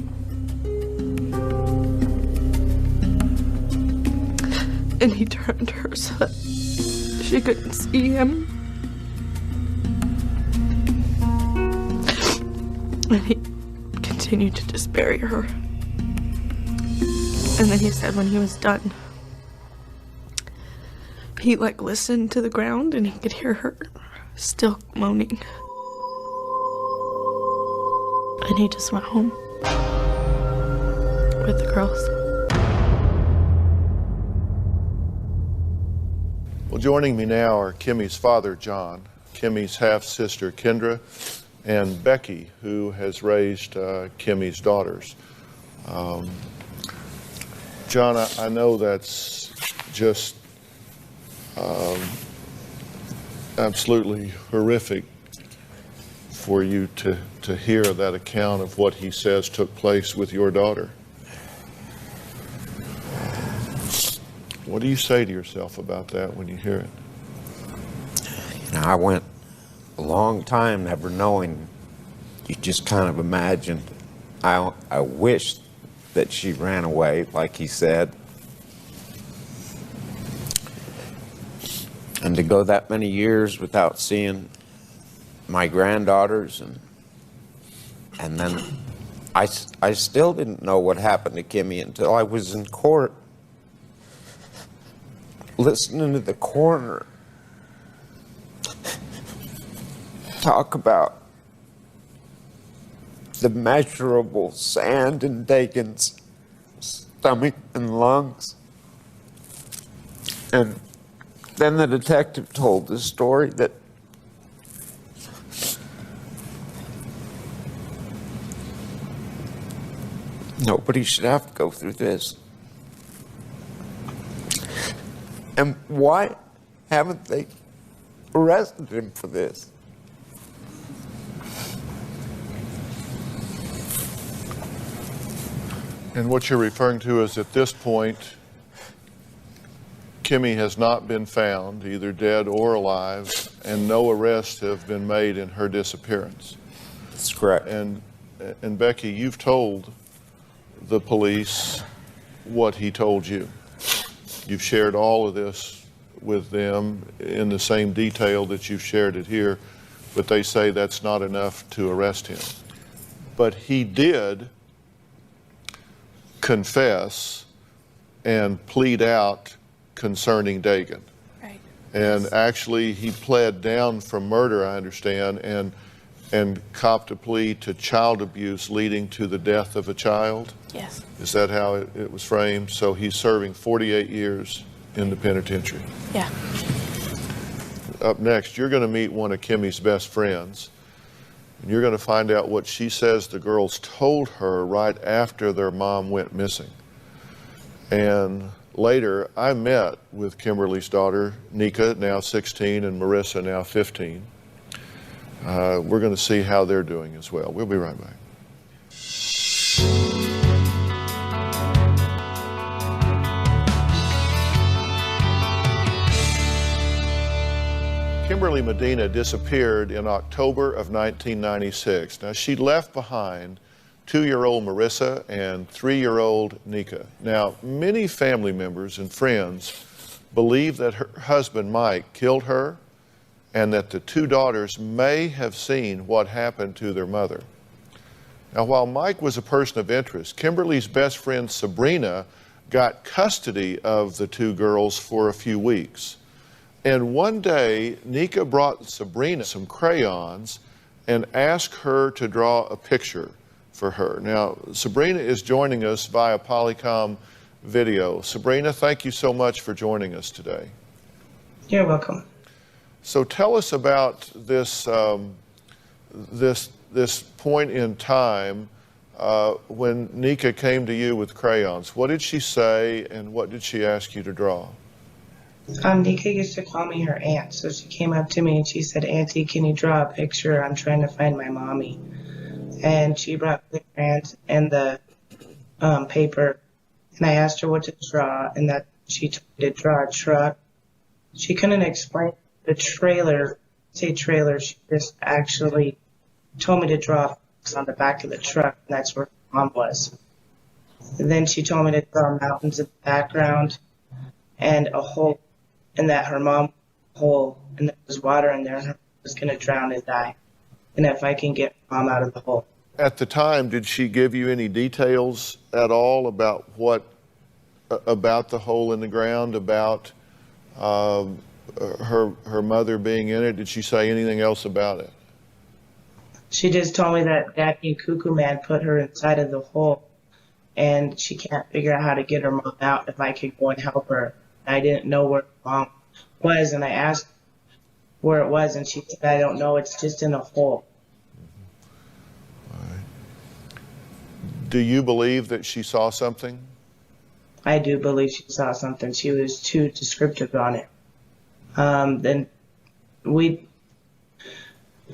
And he turned her so that she couldn't see him. And he continued to just bury her. And then he said when he was done, he listened to the ground and he could hear her still moaning. And he just went home with the girls. Well, joining me now are Kimmy's father, John, Kimmy's half-sister, Kendra, and Becky, who has raised Kimmy's daughters. John, I know that's just absolutely horrific for you to hear that account of what he says took place with your daughter. What do you say to yourself about that when you hear it? You know, I went a long time never knowing. You just kind of imagined. I wished that she ran away, like he said. And to go that many years without seeing my granddaughters, and then I still didn't know what happened to Kimmy until I was in court listening to the coroner talk about the measurable sand in Dagan's stomach and lungs. And then the detective told the story that nobody should have to go through this. And why haven't they arrested him for this? And what you're referring to is at this point, Kimmy has not been found, either dead or alive, and no arrests have been made in her disappearance. That's correct. And Becky, you've told the police what he told you. You've shared all of this with them in the same detail that you've shared it here, but they say that's not enough to arrest him. But he did confess and plead out concerning Dagan. Right. And actually, he pled down from murder, I understand, and copped a plea to child abuse leading to the death of a child. Yes. Is that how it was framed? So he's serving 48 years in the penitentiary. Yeah. Up next, you're going to meet one of Kimmy's best friends. And you're going to find out what she says the girls told her right after their mom went missing. And later, I met with Kimberly's daughter, Nika, now 16, and Marissa, now 15. We're going to see how they're doing as well. We'll be right back. Kimberly Medina disappeared in October of 1996. Now, she left behind 2-year-old Marissa and 3-year-old Nika. Now, many family members and friends believe that her husband, Mike, killed her and that the 2 daughters may have seen what happened to their mother. Now, while Mike was a person of interest, Kimberly's best friend, Sabrina, got custody of the 2 girls for a few weeks. And one day, Nika brought Sabrina some crayons and asked her to draw a picture for her. Now, Sabrina is joining us via Polycom video. Sabrina, thank you so much for joining us today. You're welcome. So tell us about this, this point in time when Nika came to you with crayons. What did she say and what did she ask you to draw? Nika used to call me her aunt, so she came up to me and she said, "Auntie, can you draw a picture? I'm trying to find my mommy." And she brought the crayons and the paper, and I asked her what to draw, and that she told me to draw a truck. She couldn't explain the trailer, she just actually told me to draw on the back of the truck, and that's where Mom was. And then she told me to draw mountains in the background and a hole, and that her mom hole, and there was water in there, and her was going to drown and die. And if I can get Mom out of the hole. At the time, did she give you any details at all about about the hole in the ground, about her mother being in it? Did she say anything else about it? She just told me that Daddy Cuckoo Man put her inside of the hole, and she can't figure out how to get her mom out if I could go and help her. I didn't know where Mom was, and I asked where it was, and she said, "I don't know, it's just in a hole." All right. Do you believe that she saw something? I do believe she saw something. She was too descriptive on it. Then we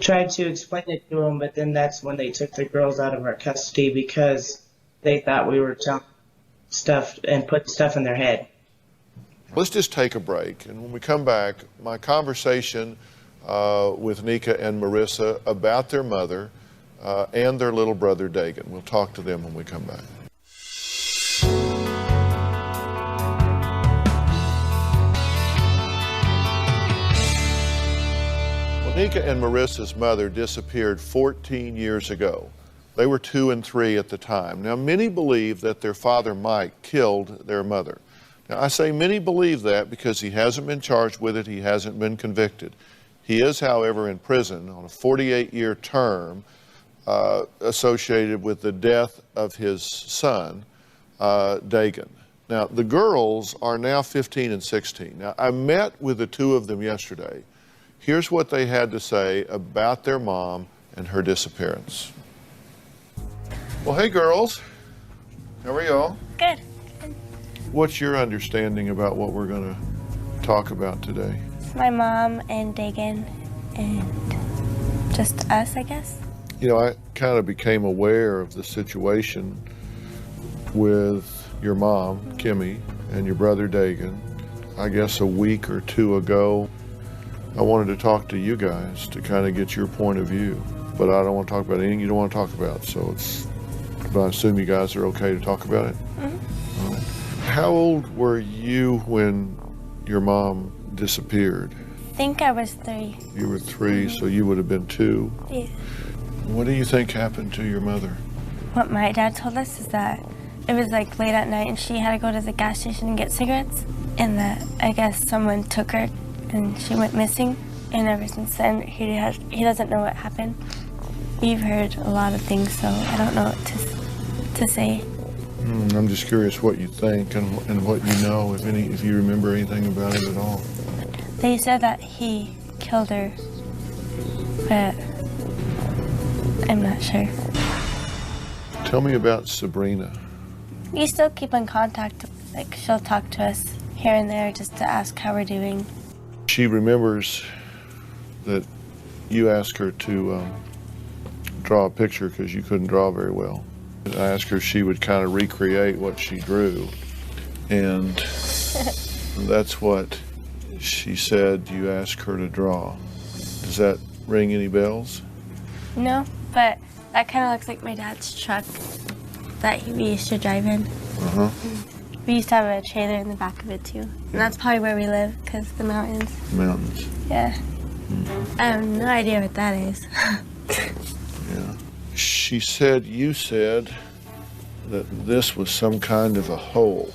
tried to explain it to them, but then that's when they took the girls out of our custody because they thought we were telling stuff and put stuff in their head. Let's just take a break, and when we come back, my conversation with Nika and Marissa about their mother and their little brother Dagan. We'll talk to them when we come back. Well, Nika and Marissa's mother disappeared 14 years ago. They were 2 and 3 at the time. Now, many believe that their father, Mike, killed their mother. Now, I say many believe that because he hasn't been charged with it, he hasn't been convicted. He is, however, in prison on a 48-year term associated with the death of his son, Dagan. Now, the girls are now 15 and 16. Now, I met with the 2 of them yesterday. Here's what they had to say about their mom and her disappearance. Well, hey, girls. How are y'all? Good. What's your understanding about what we're going to talk about today? My mom and Dagan and just us, I guess. You know, I kind of became aware of the situation with your mom, Kimmy, and your brother, Dagan, I guess, a week or two ago. I wanted to talk to you guys to kind of get your point of view, but I don't want to talk about anything you don't want to talk about, but I assume you guys are okay to talk about it? Mm-hmm. All right. How old were you when your mom disappeared? I think I was 3. You were 3, so you would have been 2. Yeah. What do you think happened to your mother? What my dad told us is that it was like late at night and she had to go to the gas station and get cigarettes, and that I guess someone took her and she went missing, and ever since then he doesn't know what happened. We've heard a lot of things, so I don't know what to say. I'm just curious what you think and what you know, if you remember anything about it at all. They said that he killed her, but I'm not sure. Tell me about Sabrina. We still keep in contact. Like, she'll talk to us here and there just to ask how we're doing. She remembers that you asked her to draw a picture because you couldn't draw very well. I asked her if she would kind of recreate what she drew, and that's what she said you asked her to draw. Does that ring any bells? No, but that kind of looks like my dad's truck that we used to drive in. Uh-huh. We used to have a trailer in the back of it too. And that's probably where we live, because the mountains. Mountains. Yeah. I have no idea what that is. Yeah. You said that this was some kind of a hole.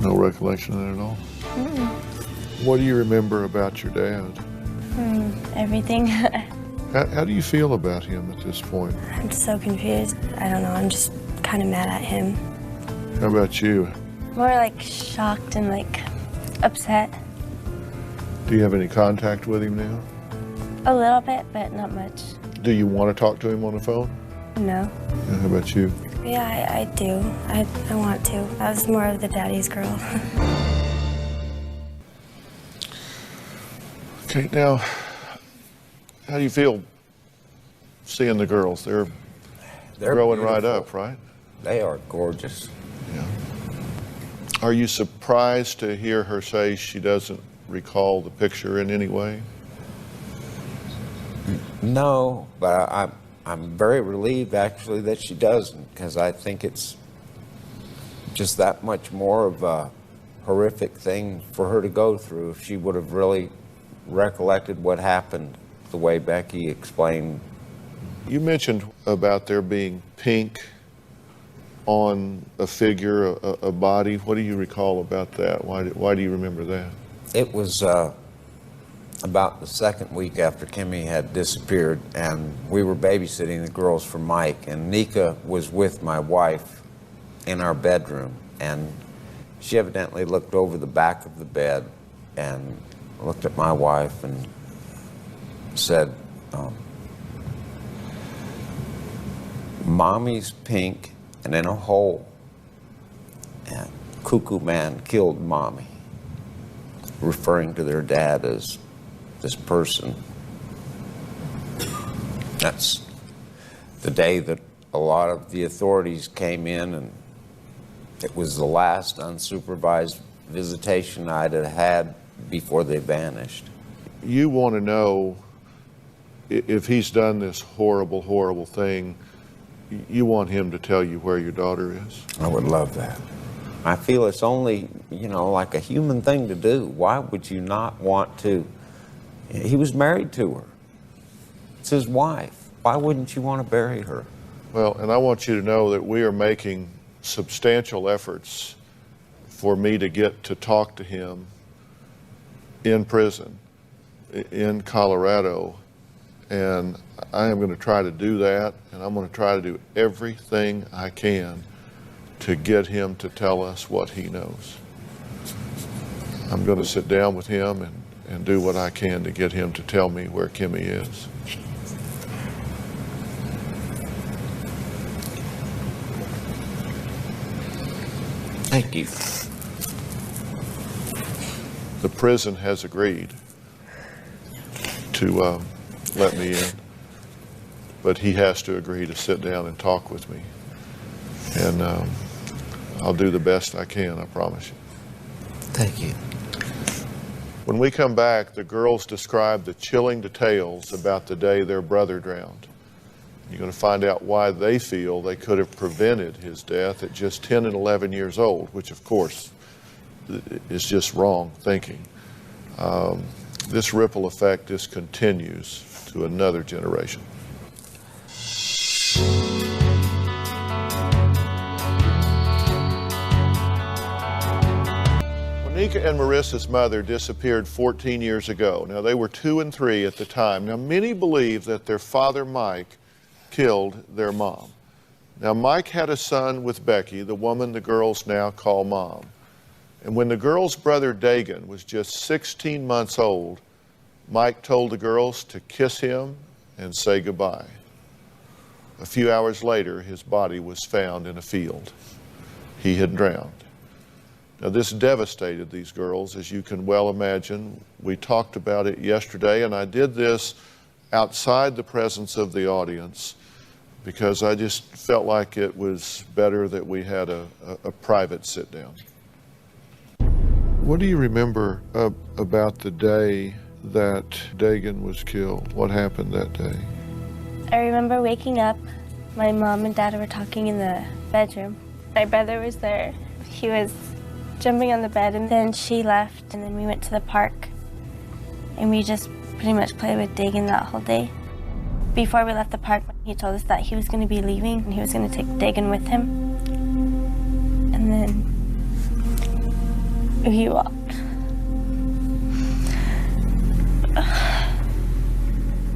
No recollection of that at all? What do you remember about your dad? Everything. How do you feel about him at this point? I'm so confused. I don't know, I'm just kind of mad at him. How about you? More like shocked and like upset. Do you have any contact with him now? A little bit, but not much. Do you want to talk to him on the phone? No. Yeah, how about you? Yeah, I do. I want to. I was more of the daddy's girl. Okay, now, how do you feel seeing the girls? They're growing beautiful. right up, right? They are gorgeous. Yeah. Are you surprised to hear her say she doesn't recall the picture in any way? No, but I'm very relieved actually that she doesn't, because I think it's just that much more of a horrific thing for her to go through if she would have really recollected what happened the way Becky explained. You mentioned about there being pink on a figure, a body. What do you recall about that? Why do you remember that? It was about the second week after Kimmy had disappeared, and we were babysitting the girls for Mike, and Nika was with my wife in our bedroom, and she evidently looked over the back of the bed and looked at my wife and said, "Mommy's pink and in a hole, and Cuckoo Man killed Mommy," referring to their dad as this person. That's the day that a lot of the authorities came in, and it was the last unsupervised visitation I'd had before they vanished. You want to know if he's done this horrible, horrible thing, you want him to tell you where your daughter is? I would love that. I feel it's only, like a human thing to do. Why would you not want to? He was married to her. It's his wife. Why wouldn't you want to bury her? Well, and I want you to know that we are making substantial efforts for me to get to talk to him in prison in Colorado, and I am going to try to do that, and I'm going to try to do everything I can to get him to tell us what he knows. I'm going to sit down with him and do what I can to get him to tell me where Kimmy is. Thank you. The prison has agreed to let me in, but he has to agree to sit down and talk with me. And I'll do the best I can, I promise you. Thank you. When we come back, the girls describe the chilling details about the day their brother drowned. You're going to find out why they feel they could have prevented his death at just 10 and 11 years old, which of course is just wrong thinking. This ripple effect just continues to another generation. Monica and Marissa's mother disappeared 14 years ago. Now, they were 2 and 3 at the time. Now, many believe that their father, Mike, killed their mom. Now, Mike had a son with Becky, the woman the girls now call Mom. And when the girls' brother, Dagan, was just 16 months old, Mike told the girls to kiss him and say goodbye. A few hours later, his body was found in a field. He had drowned. Now, this devastated these girls, as you can well imagine. We talked about it yesterday, and I did this outside the presence of the audience because I just felt like it was better that we had a private sit-down. What do you remember about the day that Dagan was killed? What happened that day? I remember waking up. My mom and dad were talking in the bedroom. My brother was there. He was jumping on the bed, and then she left, and then we went to the park. And we just pretty much played with Dagan that whole day. Before we left the park, he told us that he was going to be leaving, and he was going to take Dagan with him. And then he walked.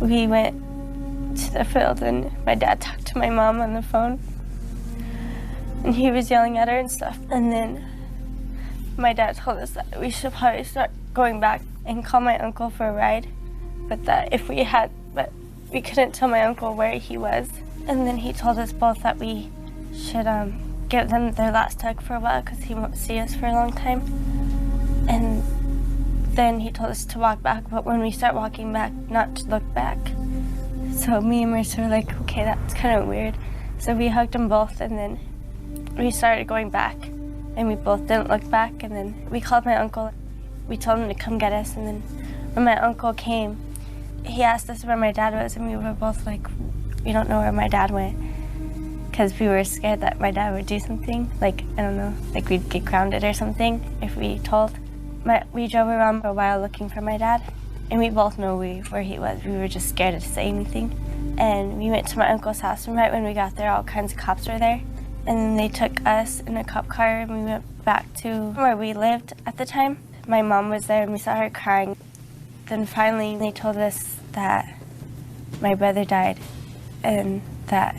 We went to the field, and my dad talked to my mom on the phone, and he was yelling at her and stuff. And then my dad told us that we should probably start going back and call my uncle for a ride, but that if we had, but we couldn't tell my uncle where he was. And then he told us both that we should give them their last hug for a while because he won't see us for a long time. And then he told us to walk back, but when we start walking back, not to look back. So me and Marissa were like, okay, that's kind of weird. So we hugged them both, and then we started going back, and we both didn't look back. And then we called my uncle. We told him to come get us, and then when my uncle came, he asked us where my dad was, and we were both like, we don't know where my dad went, because we were scared that my dad would do something, like, I don't know, like we'd get grounded or something if we told. We drove around for a while looking for my dad, and we both knew where he was. We were just scared to say anything. And we went to my uncle's house, and right when we got there, all kinds of cops were there. And then they took us in a cop car, and we went back to where we lived at the time. My mom was there, and we saw her crying. Then finally, they told us that my brother died, and that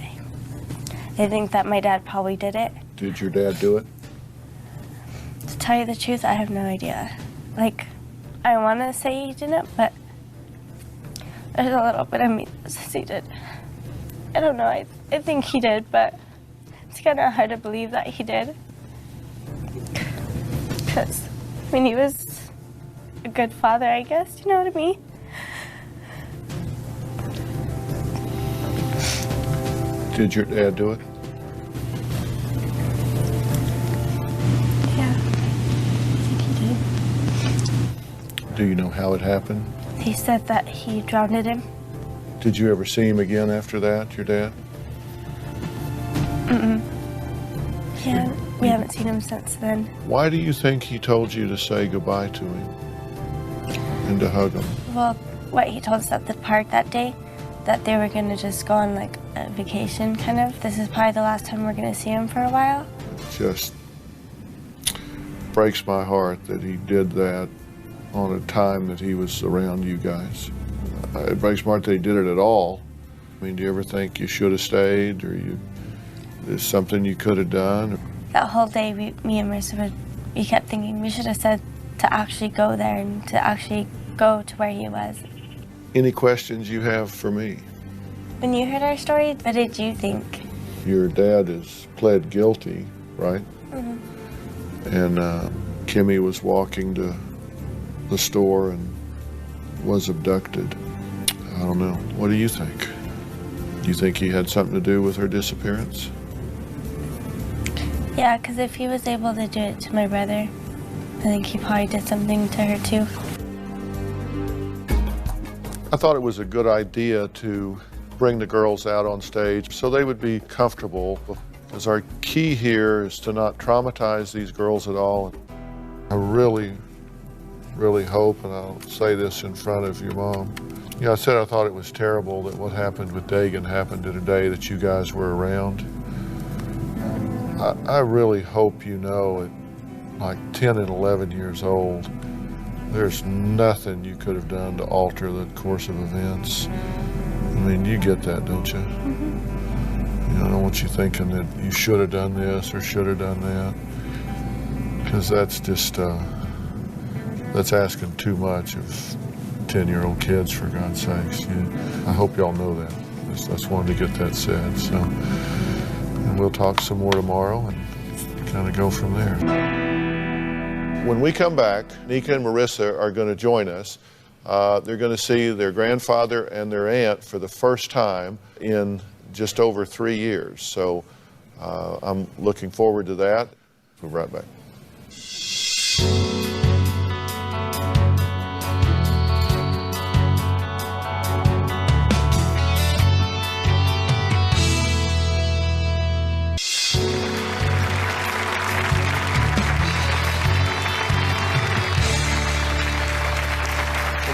they think that my dad probably did it. Did your dad do it? To tell you the truth, I have no idea. Like, I want to say he didn't, but there's a little bit of me that says he did. I don't know, I think he did, but it's kind of hard to believe that he did. Because, I mean, he was a good father, I guess, you know what I mean? Did your dad do it? Yeah, I think he did. Do you know how it happened? He said that he drowned him. Did you ever see him again after that, your dad? Mm-mm. Yeah, we haven't seen him since then. Why do you think he told you to say goodbye to him and to hug him? Well, what he told us at the park that day, that they were going to just go on like a vacation, kind of. This is probably the last time we're going to see him for a while. It just breaks my heart that he did that on a time that he was around you guys. It breaks my heart that he did it at all. I mean, do you ever think you should have stayed, or there's something you could have done? That whole day, me and Marissa, we kept thinking we should have said to actually go there and to actually go to where he was. Any questions you have for me? When you heard our story, what did you think? Your dad has pled guilty, right? Mm-hmm. And Kimmy was walking to the store and was abducted. I don't know. What do you think? Do you think he had something to do with her disappearance? Yeah, because if he was able to do it to my brother, think he probably did something to her too. I thought it was a good idea to bring the girls out on stage so they would be comfortable, because our key here is to not traumatize these girls at all. I really hope, and I'll say this in front of your mom, you know, I said I thought it was terrible that what happened with Dagan happened in a day that you guys were around. I really hope you know at like 10 and 11 years old, there's nothing you could have done to alter the course of events. I mean, you get that, don't you? You know, I don't want you thinking that you should have done this or should have done that, because that's just, that's asking too much of 10-year-old kids, for God's sakes. I hope y'all know that. I just wanted to get that said. So, and we'll talk some more tomorrow and kind of go from there. When we come back, Nika and Marissa are going to join us. They're going to see their grandfather and their aunt for the first time in just over 3 years. So I'm looking forward to that. We'll be right back.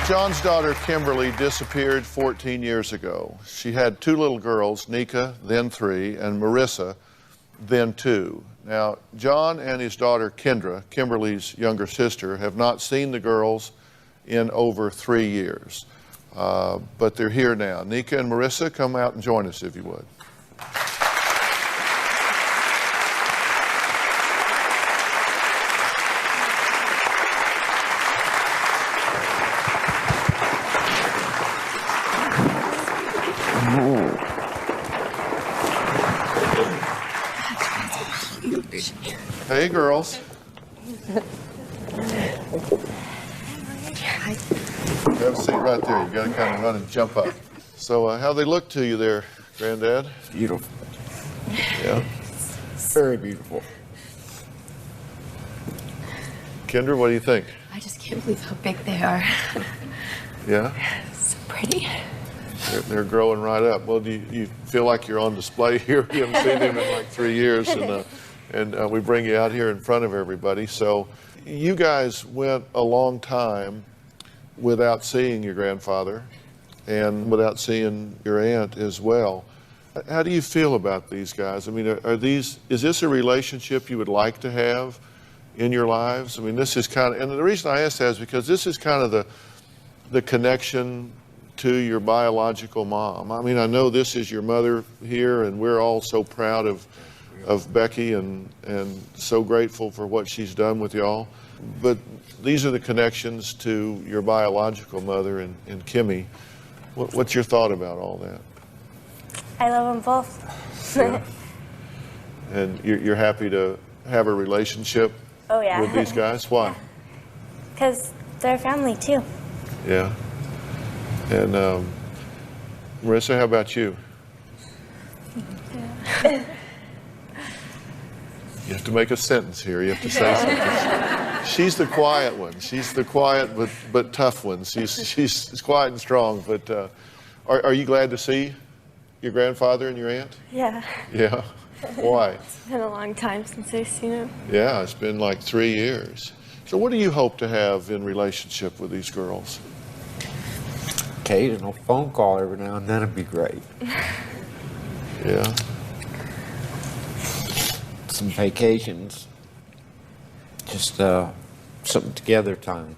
John's daughter, Kimberly, disappeared 14 years ago. She had 2 little girls, Nika, then 3, and Marissa, then 2. Now, John and his daughter, Kendra, Kimberly's younger sister, have not seen the girls in over 3 years. But they're here now. Nika and Marissa, come out and join us if you would. Hey, girls. Have a seat right there. You got to kind of run and jump up. So, how they look to you there, Granddad? Beautiful. Yeah. Very beautiful. Kendra, what do you think? I just can't believe how big they are. Yeah? So pretty. They're growing right up. Well, do you feel like you're on display here? You haven't seen them in like 3 years, and we bring you out here in front of everybody. So you guys went a long time without seeing your grandfather and without seeing your aunt as well. How do you feel about these guys? I mean, is this a relationship you would like to have in your lives? I mean, this is kind of, and the reason I ask that is because this is kind of the connection to your biological mom. I mean, I know this is your mother here, and we're all so proud of Becky and so grateful for what she's done with y'all. But these are the connections to your biological mother and Kimmy. What's your thought about all that? I love them both. Yeah. And you're happy to have a relationship with these guys? Why? Because they're family too. Yeah. And Marissa, how about you? Yeah. You have to make a sentence here. You have to say something. She's the quiet one. She's the quiet but tough one. She's quiet and strong. But are you glad to see your grandfather and your aunt? Yeah. Yeah. Why? It's been a long time since I've seen him. Yeah, it's been like 3 years. So what do you hope to have in relationship with these girls? Occasional phone call every now and then would be great. Yeah. Some vacations. Just something together time.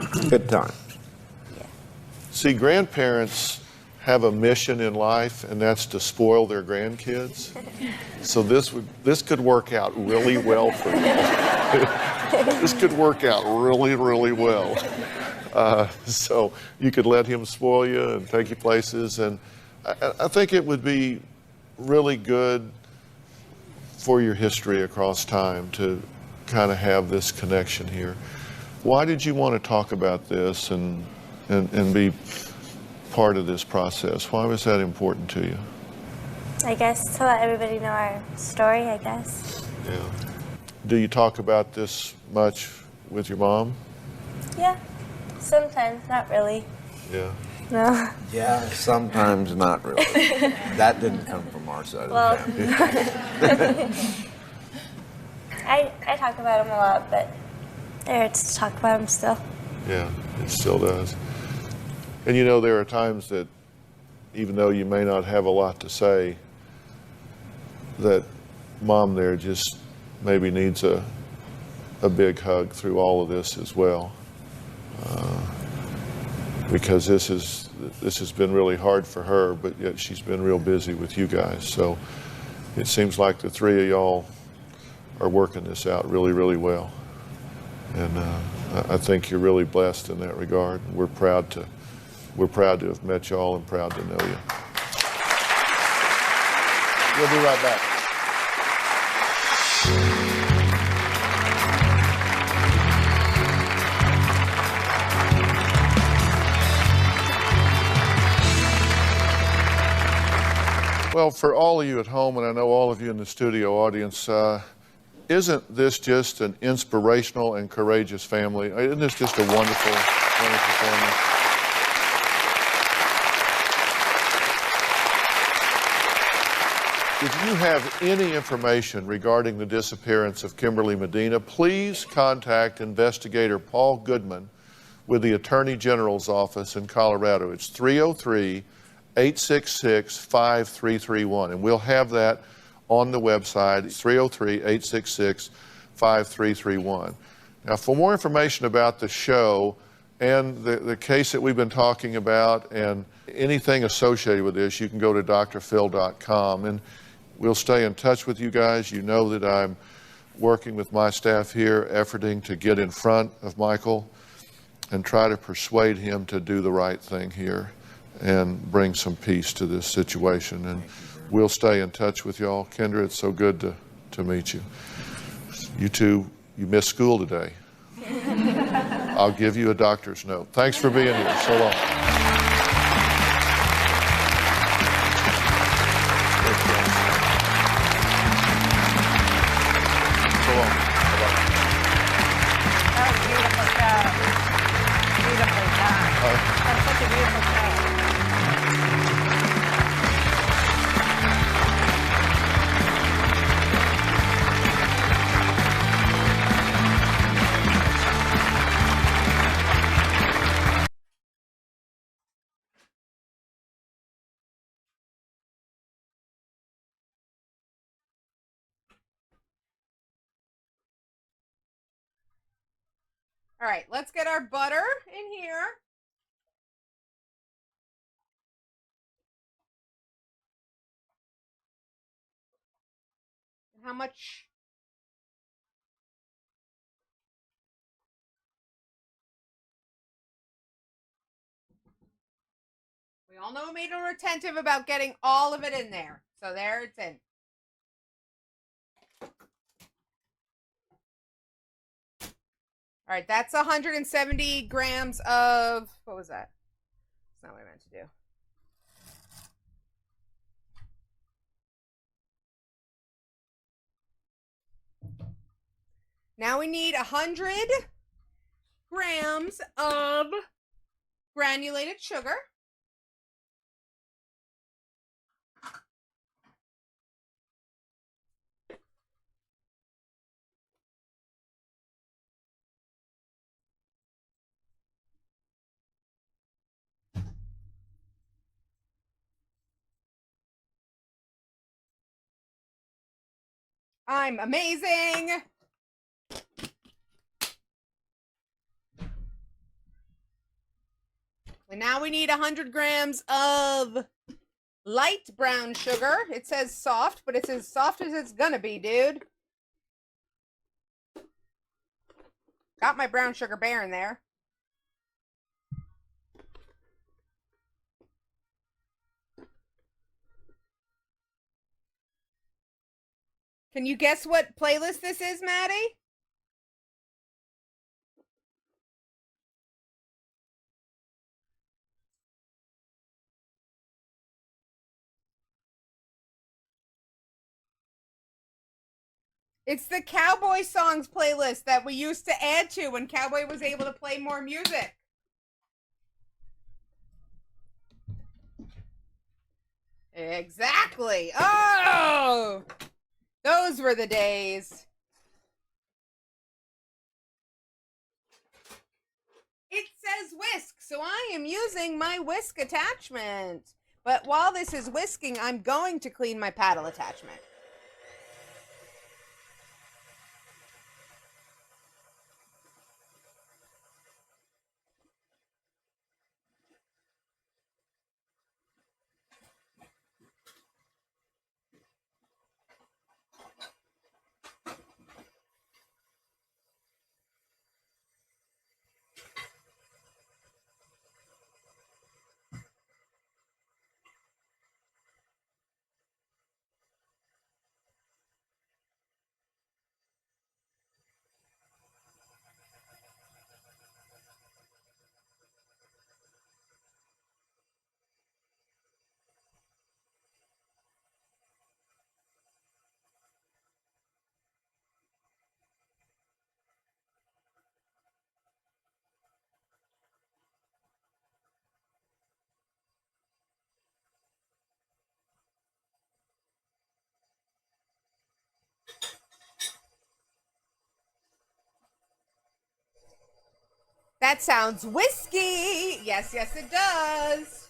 Yeah. Good time. See, grandparents have a mission in life, and that's to spoil their grandkids. So this could work out really well for you. This could work out really, really well. So you could let him spoil you and take you places, and I think it would be really good for your history across time to kind of have this connection here. Why did you want to talk about this and be part of this process? Why was that important to you? I guess to let everybody know our story, I guess. Yeah. Do you talk about this much with your mom? Yeah, sometimes, not really. Yeah. No. Yeah, sometimes not really. That didn't come from our side Well, of the family. I talk about him a lot, but it hurts to talk about him still. Yeah, it still does. And you know, there are times that even though you may not have a lot to say, that mom there just maybe needs a big hug through all of this as well. Because this has been really hard for her, but yet she's been real busy with you guys. So it seems like the three of y'all are working this out really, really well. And I think you're really blessed in that regard. We're proud to have met y'all and proud to know you. We'll be right back. Well, for all of you at home, and I know all of you in the studio audience, isn't this just an inspirational and courageous family? Isn't this just a wonderful, wonderful family? If you have any information regarding the disappearance of Kimberly Medina, please contact investigator Paul Goodman with the Attorney General's office in Colorado. It's 303-866-5331, and we'll have that on the website. It's 303-866-5331. Now, for more information about the show and the case that we've been talking about and anything associated with this, you can go to drphil.com, and we'll stay in touch with you guys. You know that I'm working with my staff here, efforting to get in front of Michael and try to persuade him to do the right thing here and bring some peace to this situation. And we'll stay in touch with y'all. Kendra, it's so good to meet you. You two, you missed school today. I'll give you a doctor's note. Thanks for being here. So long. So long. Bye-bye. That was beautiful show. Beautifully done. That was such a beautiful show. All right, let's get our butter in here. How much? We all know Maiden are attentive about getting all of it in there. So there it's in. All right, that's 170 grams of, what was that? That's not what I meant to do. Now we need 100 grams of granulated sugar. I'm amazing. And now we need 100 grams of light brown sugar. It says soft, but it's as soft as it's gonna be, dude. Got my brown sugar bear in there. Can you guess what playlist this is, Maddie? It's the Cowboy Songs playlist that we used to add to when Cowboy was able to play more music. Exactly. Oh! Those were the days. It says whisk, so I am using my whisk attachment. But while this is whisking, I'm going to clean my paddle attachment. That sounds whiskey. Yes, yes, it does.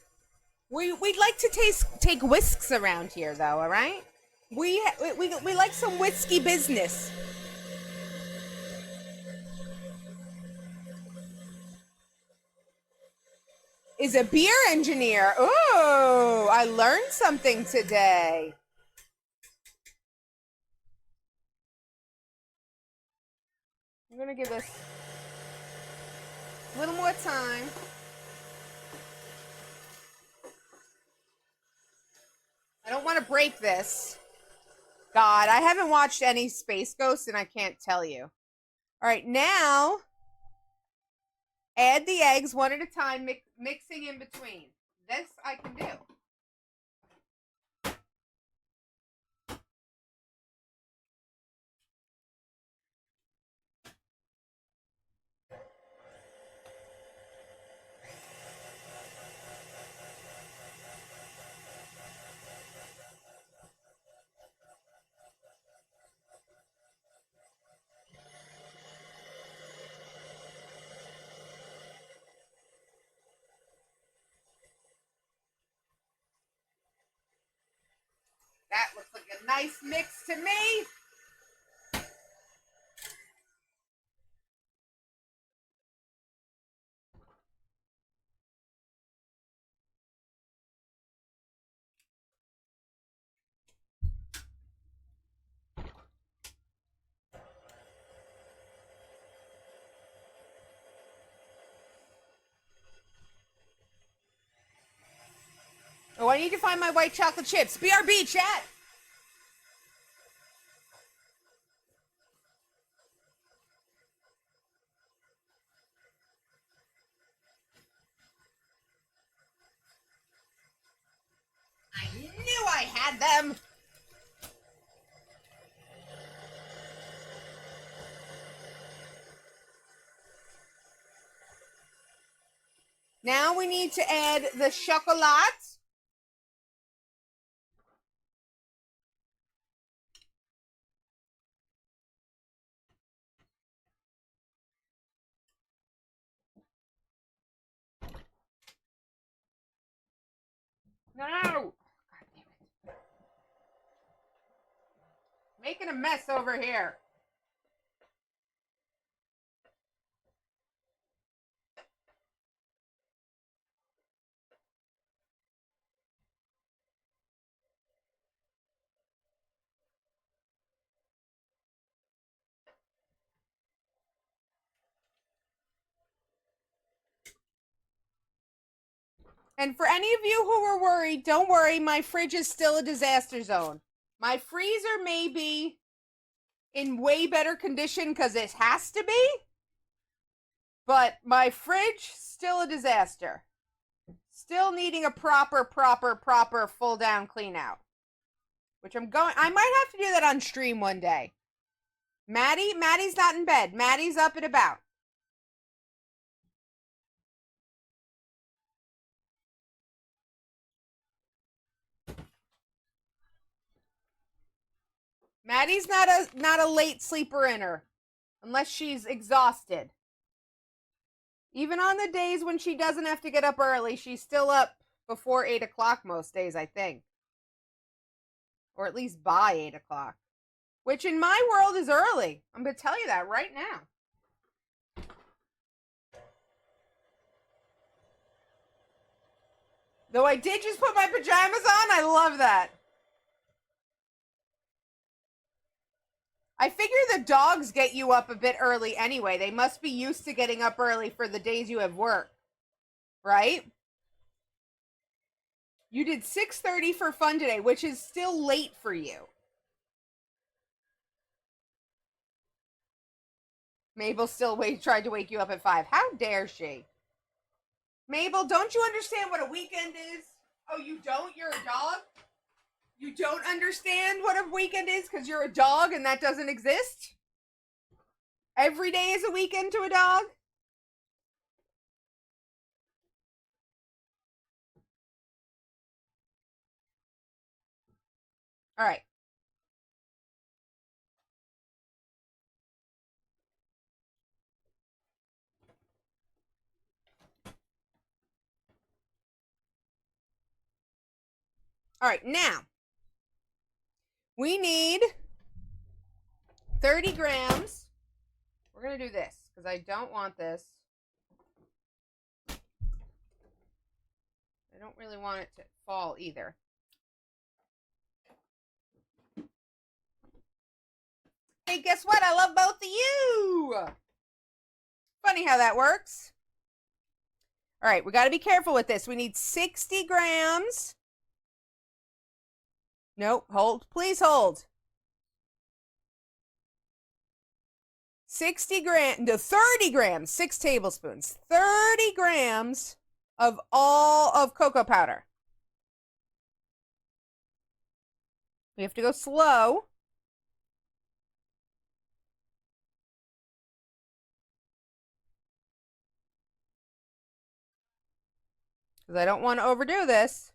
We'd like to take whisks around here, though. All right. We like some whiskey business. Is a beer engineer. Oh, I learned something today. I'm gonna give this a little more time. I don't want to break this. God, I haven't watched any Space Ghost and I can't tell you. All right, now add the eggs one at a time, mixing in between. This I can do. That looks like a nice mix to me. Oh, I need to find my white chocolate chips. BRB, chat. I knew I had them. Now we need to add the chocolate. No! God damn it. Making a mess over here. And for any of you who were worried, don't worry, my fridge is still a disaster zone. My freezer may be in way better condition because it has to be, but my fridge, still a disaster. Still needing a proper full down clean out. Which I might have to do that on stream one day. Maddie's not in bed. Maddie's up and about. Maddie's not a late sleeper inner, unless she's exhausted. Even on the days when she doesn't have to get up early, she's still up before 8 o'clock most days, I think. Or at least by 8 o'clock. Which in my world is early. I'm going to tell you that right now. Though I did just put my pajamas on, I love that. I figure the dogs get you up a bit early anyway. They must be used to getting up early for the days you have work. Right? You did 6:30 for fun today, which is still late for you. Mabel still tried to wake you up at 5. How dare she? Mabel, don't you understand what a weekend is? Oh, you don't? You're a dog? You don't understand what a weekend is because you're a dog and that doesn't exist? Every day is a weekend to a dog? All right. All right, now we need 30 grams. We're going to do this because I don't want this. I don't really want it to fall either. Hey, guess what? I love both of you. Funny how that works. All right, we got to be careful with this. We need 60 grams. Nope, hold. Please hold. 60 grams, no, 30 grams, 6 tablespoons, 30 grams of all of cocoa powder. We have to go slow. Because I don't want to overdo this.